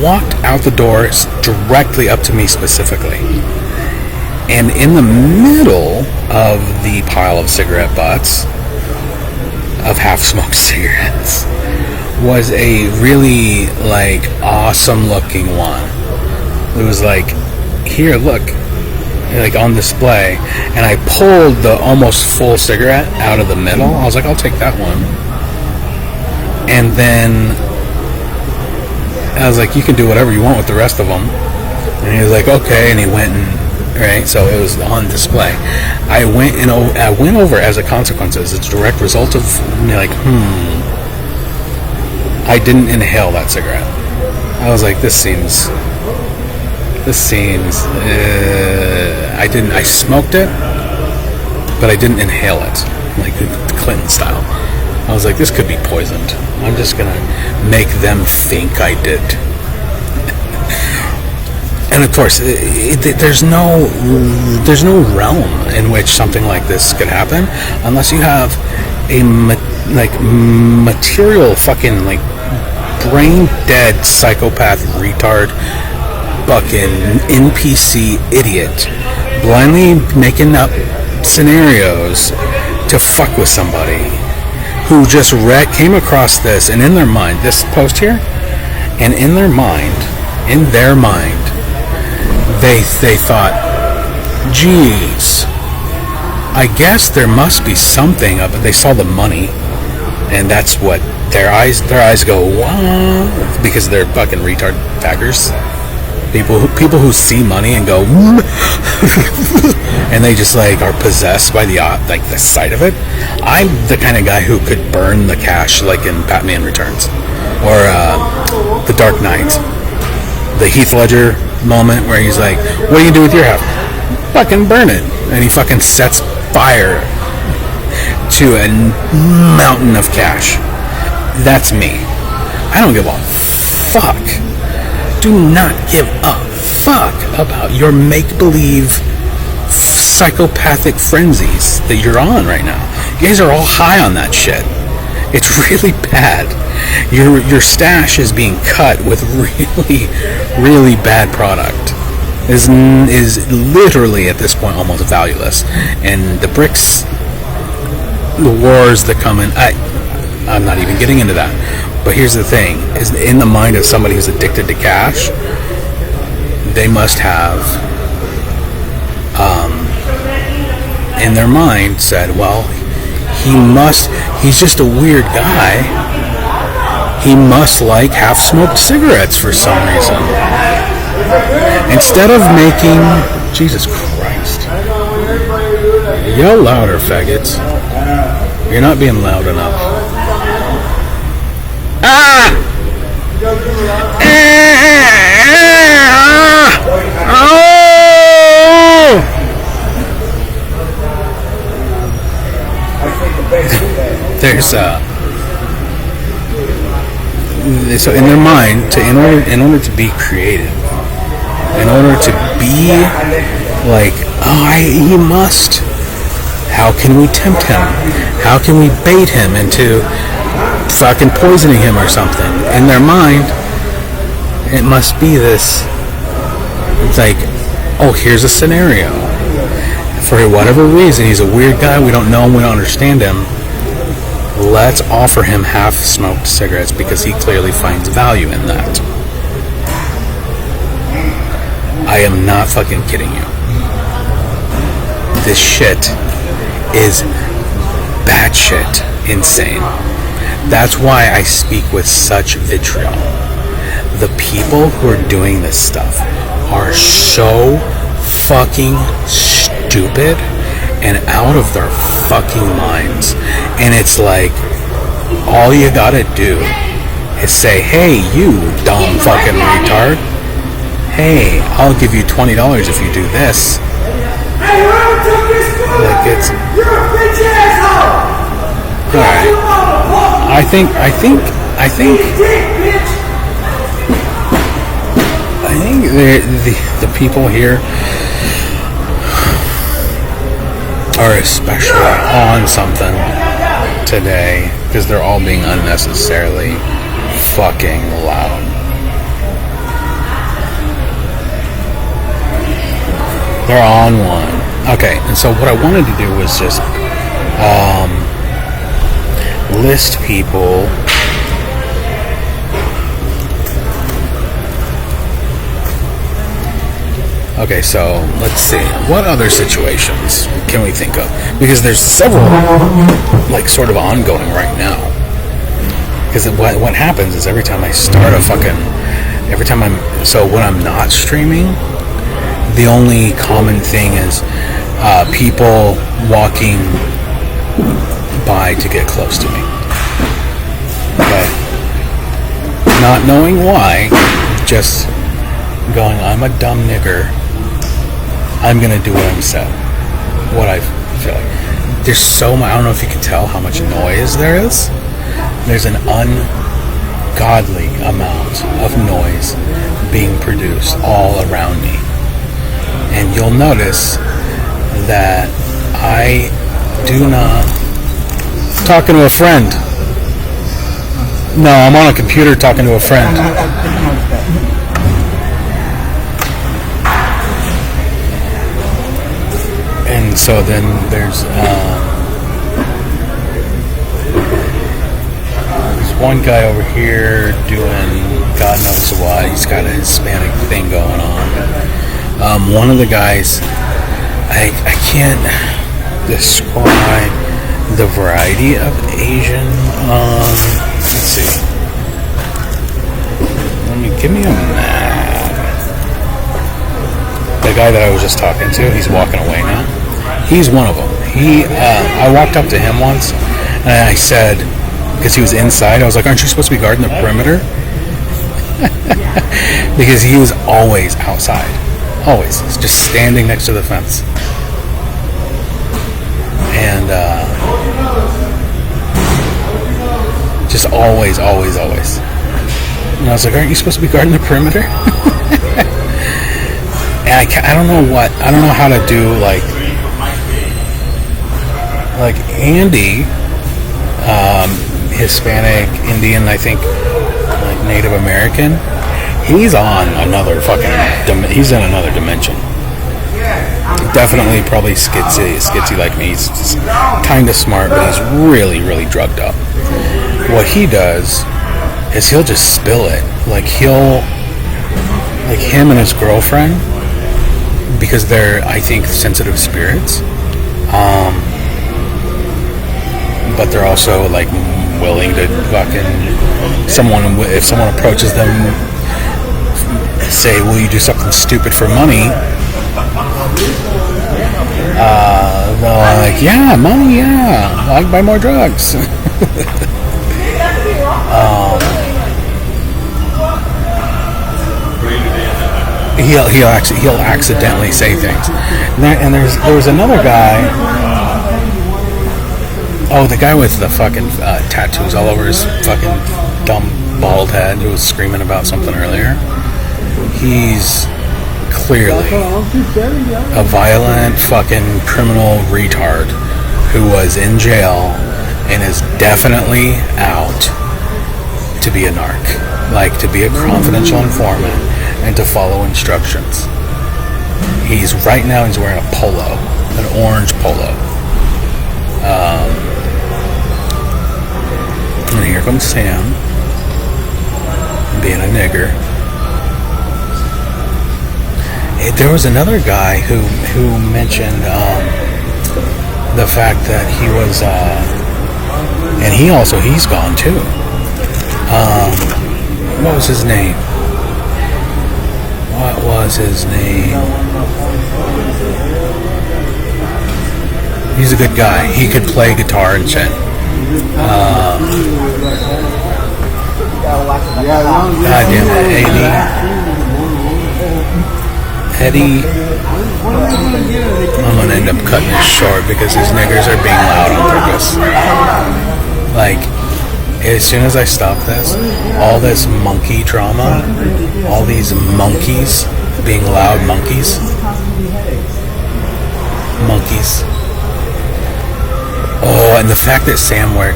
Walked out the door directly up to me specifically. And in the middle of the pile of cigarette butts, of half-smoked cigarettes, was a really, awesome-looking one. It was like, here, look. like on display, and I pulled the almost full cigarette out of the middle. I was like, I'll take that one. And then I was like, you can do whatever you want with the rest of them. And he was like, okay. And he went and, right, so it was on display. I went over as a consequence, as a direct result of like, I didn't inhale that cigarette. I was like, this seems, I smoked it, but I didn't inhale it, like Clinton style. I was like, this could be poisoned. I'm just gonna make them think I did. And of course, there's no realm in which something like this could happen unless you have a material fucking like brain dead psychopath retard fucking NPC idiot blindly making up scenarios to fuck with somebody who just came across this, and in their mind, this post here, and in their mind, they thought, geez, I guess there must be something of it. They saw the money, and that's what their eyes go, wow, because they're fucking retard packers. People who see money and go, and they just like are possessed by the sight of it. I'm the kind of guy who could burn the cash, like in Batman Returns or The Dark Knight, the Heath Ledger moment where he's like, "What do you do with your half?" Fucking burn it, and he fucking sets fire to a mountain of cash. That's me. I don't give a fuck. Do not give a fuck about your make-believe psychopathic frenzies that you're on right now. You guys are all high on that shit. It's really bad. Your stash is being cut with really, really bad product. Is literally at this point almost valueless. And the bricks, the wars that come in, I'm not even getting into that. But here's the thing, is in the mind of somebody who's addicted to cash, they must have, in their mind said, well, he's just a weird guy. He must like half-smoked cigarettes for some reason. Instead of making, Jesus Christ. Yell louder, faggots. You're not being loud enough. There's so in their mind, in order to be creative, in order to be like, he must. How can we tempt him? How can we bait him into fucking poisoning him or something? In their mind, it must be this. It's like, oh, here's a scenario. For whatever reason, he's a weird guy. We don't know him. We don't understand him. Let's offer him half-smoked cigarettes because he clearly finds value in that. I am not fucking kidding you. This shit is batshit insane. That's why I speak with such vitriol. The people who are doing this stuff are so fucking stupid and out of their fucking minds. And it's like, all you gotta do is say, hey, you dumb fucking retard. Hey, I'll give you $20 if you do this. Like, it's... Alright. I think the people here are especially on something today because they're all being unnecessarily fucking loud. They're on one. Okay, and so what I wanted to do was just list people Okay, so let's see. What other situations can we think of? Because there's several, like, sort of ongoing right now. Because what happens is every time I start when I'm not streaming, the only common thing is people walking by to get close to me. Okay. Not knowing why, just going, I'm a dumb nigger. I'm going to do what I'm said. What I feel like. There's so much, I don't know if you can tell how much noise there is. There's an ungodly amount of noise being produced all around me. And you'll notice that I do not... Talking to a friend. No, I'm on a computer talking to a friend. And so then there's one guy over here doing God knows what. He's got a Hispanic thing going on. One of the guys, I can't describe the variety of Asian. Let's see. Give me a map. The guy that I was just talking to, he's walking away now. He's one of them. I walked up to him once, and I said, because he was inside, I was like, aren't you supposed to be guarding the perimeter? Because he was always outside. Always. He's just standing next to the fence. And just always. And I was like, aren't you supposed to be guarding the perimeter? And I don't know how to do, like Andy, Hispanic, Indian, I think, like Native American. He's on another he's in another dimension. Definitely probably skitsy like me. He's just kind of smart, but he's really, really drugged up. What he does is he'll just spill it. Like him and his girlfriend, because they're, I think, sensitive spirits. But they're also like willing to if someone approaches them, say, will you do something stupid for money? They're like, yeah, money, yeah, I'll buy more drugs. He'll accidentally say things. And there was another guy. Oh, the guy with the fucking tattoos all over his fucking dumb bald head who was screaming about something earlier. He's clearly a violent fucking criminal retard who was in jail and is definitely out to be a narc. Like, to be a confidential informant and to follow instructions. He's wearing a polo, an orange polo. And here comes Sam, being a nigger. There was another guy who mentioned the fact that he was, and he's gone too. What was his name? He's a good guy. He could play guitar and shit. God damn it, Eddie. I'm gonna end up cutting this short because these niggers are being loud on purpose. Like, as soon as I stop this, all this monkey drama, all these monkeys being loud monkeys. Oh, and the fact that Sam wears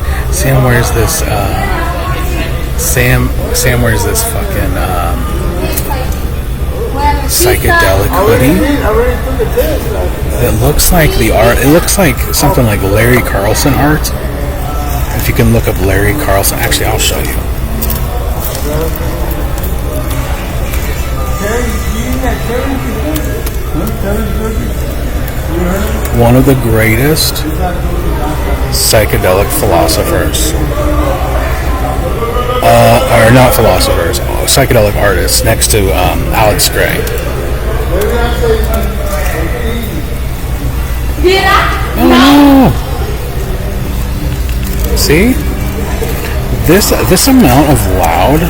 this Sam wears this fucking psychedelic hoodie. It looks like the art. It looks like something like Larry Carlson art. If you can look up Larry Carlson, actually, I'll show you. One of the greatest psychedelic philosophers, or not philosophers, psychedelic artists, next to Alex Gray. Oh no! See, this amount of loud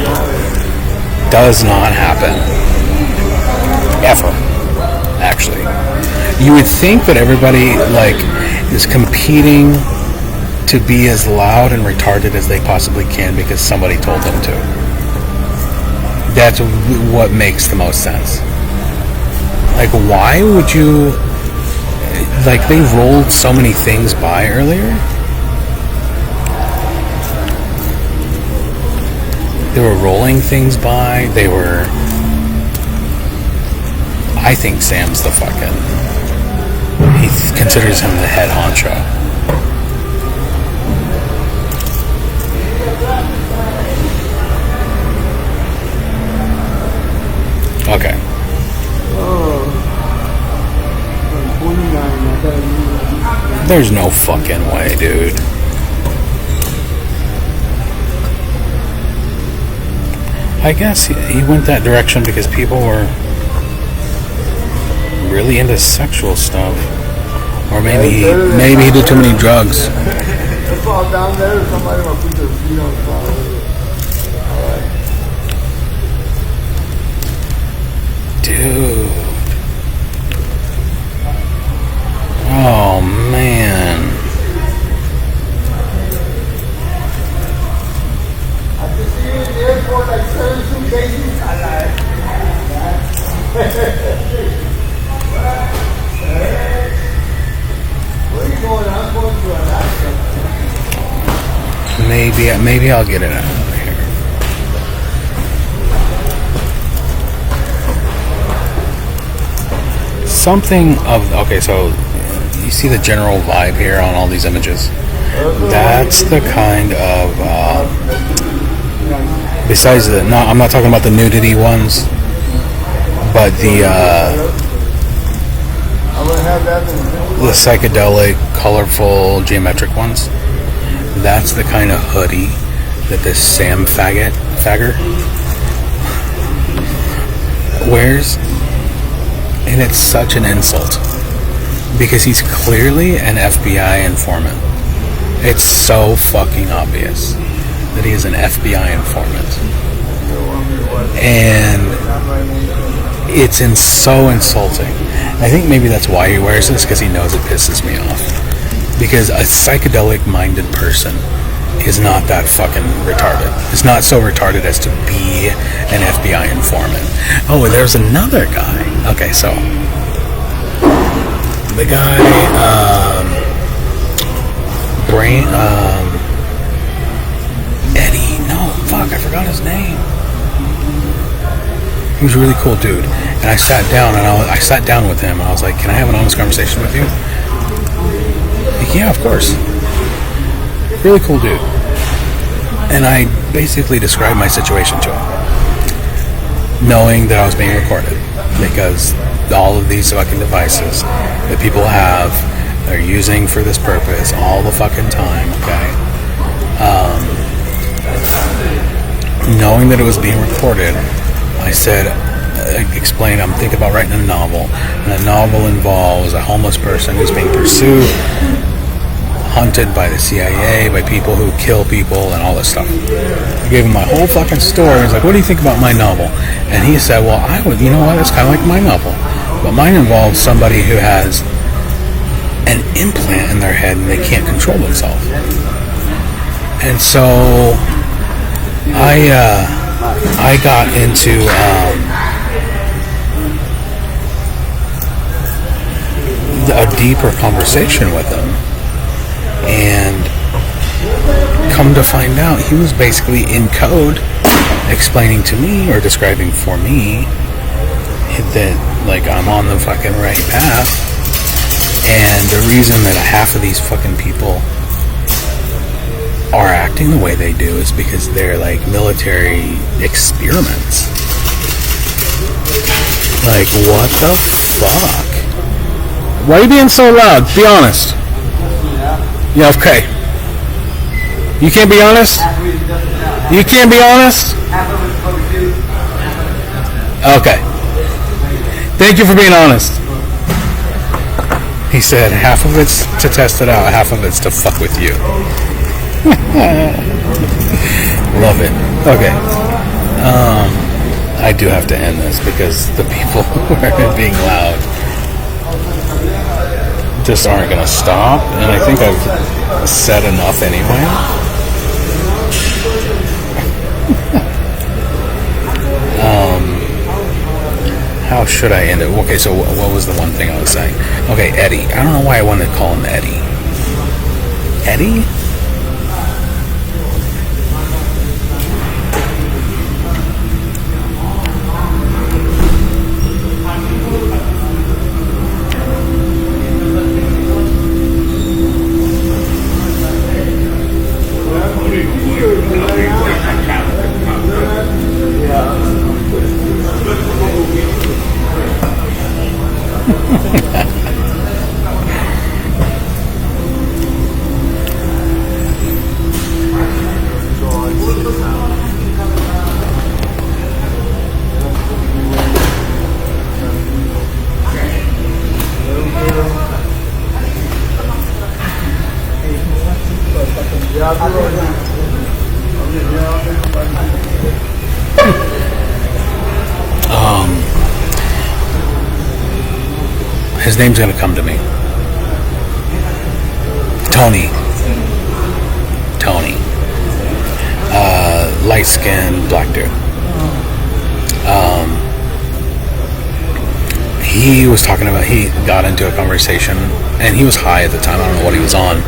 does not happen ever. Actually, you would think that everybody is competing to be as loud and retarded as they possibly can because somebody told them to. That's what makes the most sense. Why would you... they rolled so many things by earlier. They were rolling things by. They were... I think Sam's the fucking... He considers him the head honcho. Okay. There's no fucking way, dude. I guess he went that direction because people were really into sexual stuff. Or maybe he did too many drugs. It's all down there. Somebody will put their feet on top of it. Dude. Oh, man. I just see you in the airport like 7 suitcases. Where are you going? I'm going to Alaska. Maybe I'll get it out of here. Something of... Okay, so... You see the general vibe here on all these images? That's the kind of... besides the... No, I'm not talking about the nudity ones. But the psychedelic, colorful, geometric ones. That's the kind of hoodie that this Sam fagger wears. And it's such an insult. Because he's clearly an FBI informant. It's so fucking obvious that he is an FBI informant. And it's so insulting. I think maybe that's why he wears this, because he knows it pisses me off. Because a psychedelic-minded person is not that fucking retarded. It's not so retarded as to be an FBI informant. Oh, there's another guy. Okay, so... The guy, Eddie, no, fuck, I forgot his name. He was a really cool dude. And I sat down with him, and I was like, can I have an honest conversation with you? Like, yeah, of course. Really cool dude. And I basically described my situation to him, knowing that I was being recorded, because all of these fucking devices that people have, they're using for this purpose all the fucking time, okay? Knowing that it was being recorded, I explained, I'm thinking about writing a novel, and the novel involves a homeless person who's being pursued, hunted by the CIA, by people who kill people, and all this stuff. I gave him my whole fucking story. He's like, what do you think about my novel? And he said, well, you know what, it's kind of like my novel. But mine involves somebody who has an implant in their head and they can't control themselves. And so I got into a deeper conversation with him, and come to find out he was basically in code explaining to me, or describing for me, that I'm on the fucking right path. And the reason that half of these fucking people are acting the way they do is because they're military experiments. Like, what the fuck? Why are you being so loud? Be honest. Yeah, okay. You can't be honest? You can't be honest? Okay. Thank you for being honest. He said half of it's to test it out, half of it's to fuck with you. Love it. Okay. I do have to end this because the people who are being loud just aren't going to stop. And I think I've said enough anyway. How should I end it? Okay, so what was the one thing I was saying? Okay, Eddie. I don't know why I wanted to call him Eddie. Eddie? His name's gonna come to me. Tony. Light skinned black dude. He was talking about, he got into a conversation and he was high at the time. I don't know what he was on.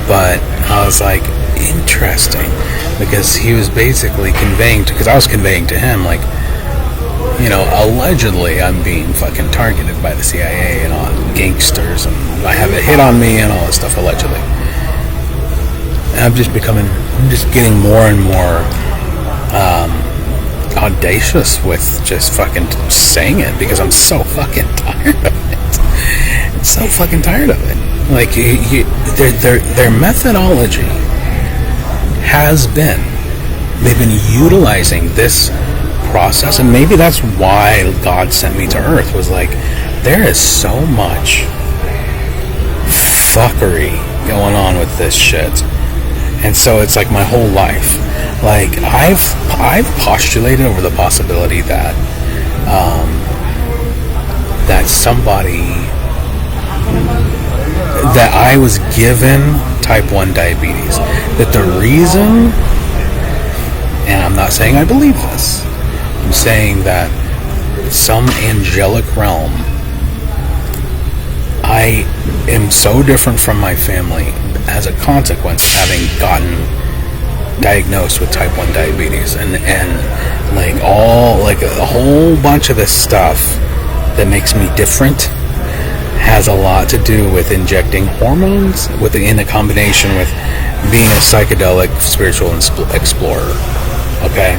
But I was like, interesting, because he was basically conveying to, because I was conveying to him, like, you know, allegedly I'm being fucking targeted by the CIA and all gangsters, and I have a hit on me and all this stuff, allegedly. And I'm just getting more and more audacious with just fucking saying it, because I'm so fucking tired of it. I'm so fucking tired of it. Like, their methodology has been, they've been utilizing this process, and maybe that's why God sent me to Earth, was like, there is so much fuckery going on with this shit. And so it's like my whole life, like I've postulated over the possibility that that somebody, that I was given type 1 diabetes, that the reason, and I'm not saying I believe this, I'm saying that some angelic realm, I am so different from my family as a consequence of having gotten diagnosed with type 1 diabetes, and like a whole bunch of this stuff that makes me different has a lot to do with injecting hormones in a combination with being a psychedelic spiritual explorer. Okay.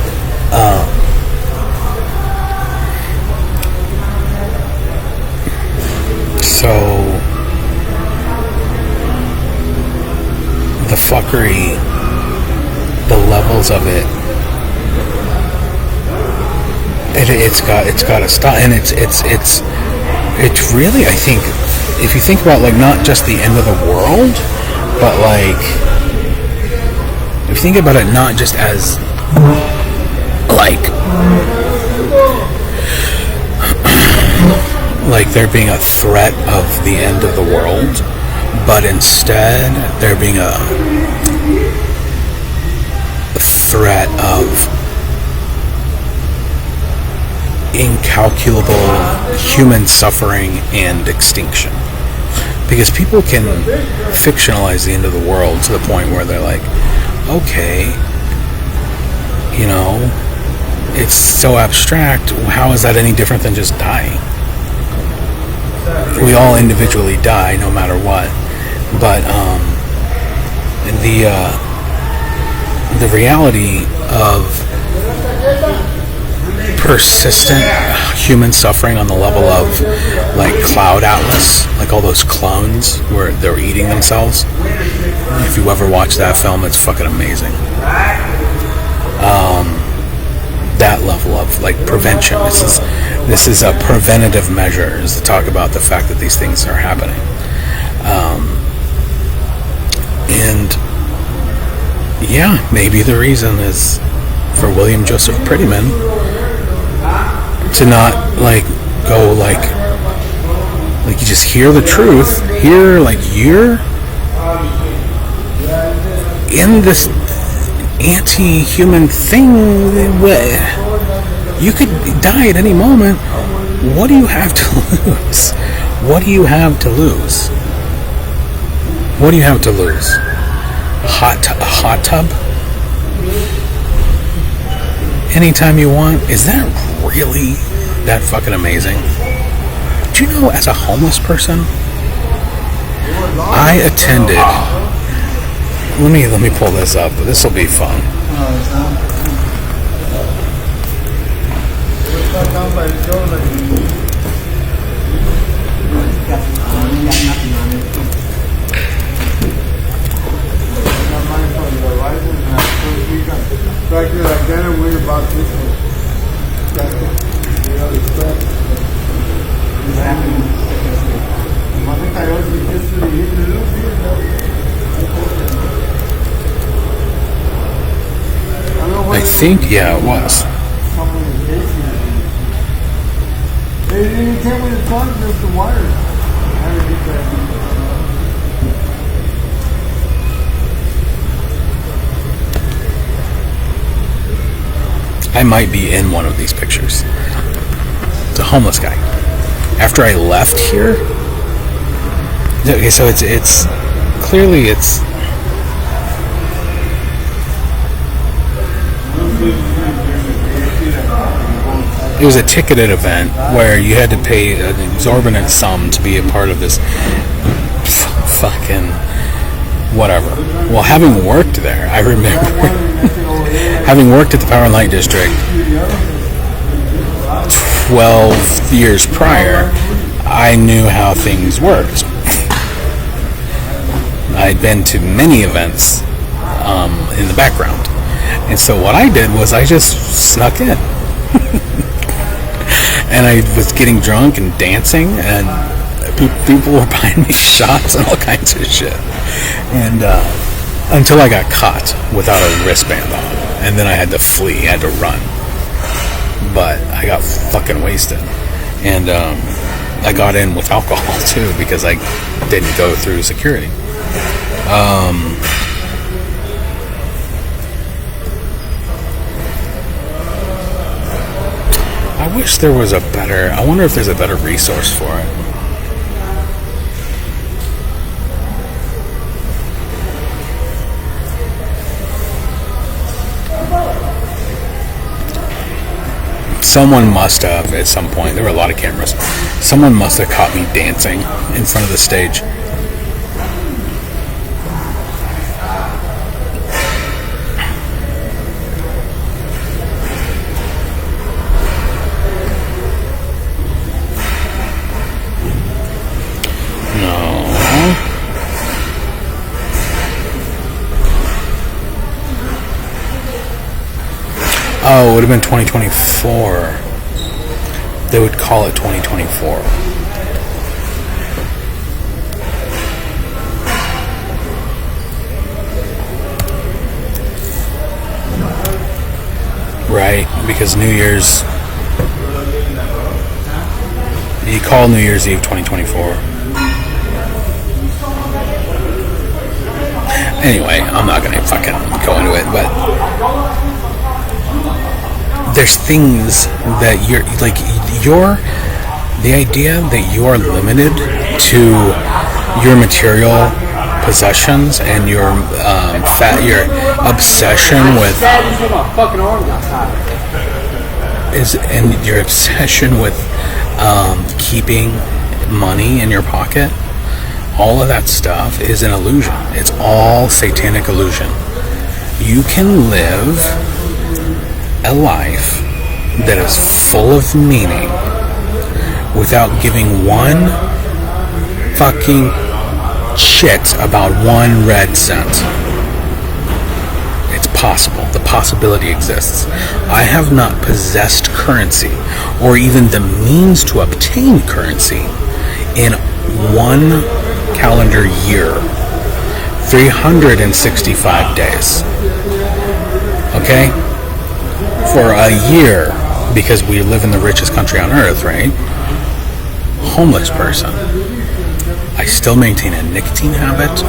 So the fuckery, the levels of it, it's got to stop. And it's really, I think, if you think about, like, not just the end of the world, but like, if you think about it not just as like there being a threat of the end of the world, but instead there being a threat of incalculable human suffering and extinction. Because people can fictionalize the end of the world to the point where they're like, okay, you know, it's so abstract, how is that any different than just dying? We all individually die no matter what, but the reality of persistent human suffering on the level of like Cloud Atlas, like all those clones where they're eating themselves. If you ever watch that film, it's fucking amazing. That level of like prevention. This is a preventative measure, is to talk about the fact that these things are happening. And yeah, maybe the reason is for William Joseph Prettyman to not like go like you just hear the truth, hear like you're in this anti-human thing where you could die at any moment. What do you have to lose? What do you have to lose? What do you have to lose? A hot tub? Anytime you want? Is that really that fucking amazing? Do you know, as a homeless person, I attended... Let me pull this up. This will be fun. Like then we about this one. The other stuff. I think I also just hit a little bit. I think, yeah, it was. They didn't tell me the plug, just the wire. I had to get that. I might be in one of these pictures. It's a homeless guy. After I left here, okay, so it's clearly it's. It was a ticketed event where you had to pay an exorbitant sum to be a part of this fucking whatever. Well, having worked there, I remember having worked at the Power and Light District 12 years prior, I knew how things worked. I'd been to many events in the background. And so what I did was I just snuck in. And I was getting drunk and dancing, and people were buying me shots and all kinds of shit. And until I got caught without a wristband on. And then I had to flee, I had to run. But I got fucking wasted. And I got in with alcohol too, because I didn't go through security. I wish there was I wonder if there's a better resource for it. Someone must have, at some point, there were a lot of cameras, someone must have caught me dancing in front of the stage. Oh, it would have been 2024. They would call it 2024. Right, because New Year's... You call New Year's Eve 2024. Anyway, I'm not going to fucking go into it, but... There's things that the idea that you're limited to your material possessions and your obsession with your obsession with keeping money in your pocket, all of that stuff is an illusion. It's all satanic illusion. You can live a life that is full of meaning without giving one fucking shit about one red cent. It's possible. The possibility exists. I have not possessed currency or even the means to obtain currency in one calendar year. 365 days. Okay? For a year, because we live in the richest country on earth, right? Homeless person. I still maintain a nicotine habit.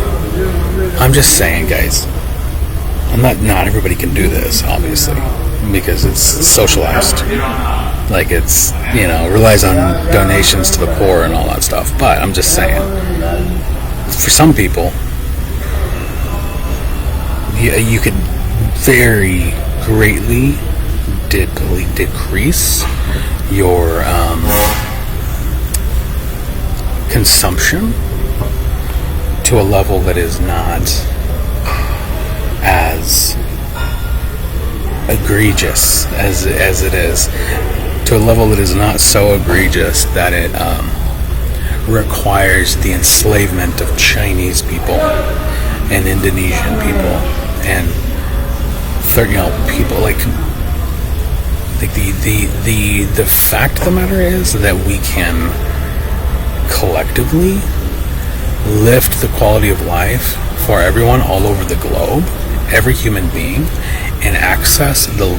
I'm just saying, guys. Not everybody can do this, obviously, because it's socialized. Like it's, relies on donations to the poor and all that stuff. But I'm just saying, for some people, you could very greatly decrease your consumption to a level that is not as egregious as it is, to a level that is not so egregious that it requires the enslavement of Chinese people and Indonesian people and people like the fact of the matter is that we can collectively lift the quality of life for everyone all over the globe, every human being, and access the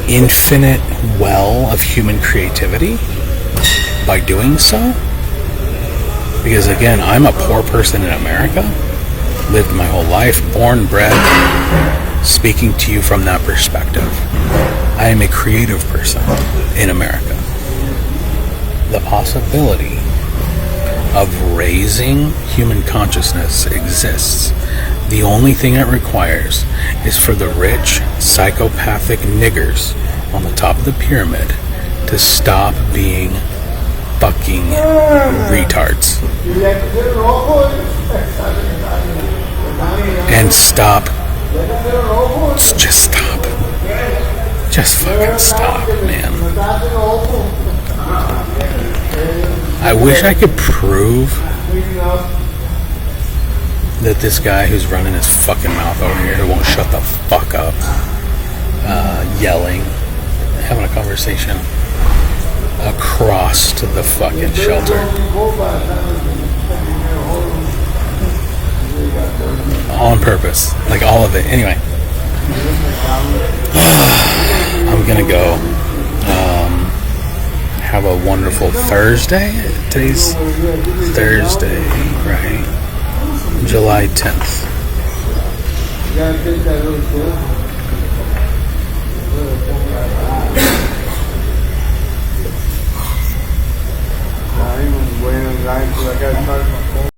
infinite well of human creativity by doing so. Because again, I'm a poor person in America, lived my whole life, born, bred, speaking to you from that perspective. I am a creative person in America. The possibility of raising human consciousness exists. The only thing it requires is for the rich, psychopathic niggers on the top of the pyramid to stop being fucking retards. And stop. Just stop. Just fucking stop, man. I wish I could prove that this guy who's running his fucking mouth over here, who won't shut the fuck up, yelling, having a conversation across to the fucking shelter. All on purpose. Like all of it. Anyway. I'm gonna go. Have a wonderful Thursday. Today's Thursday, right? July 10th.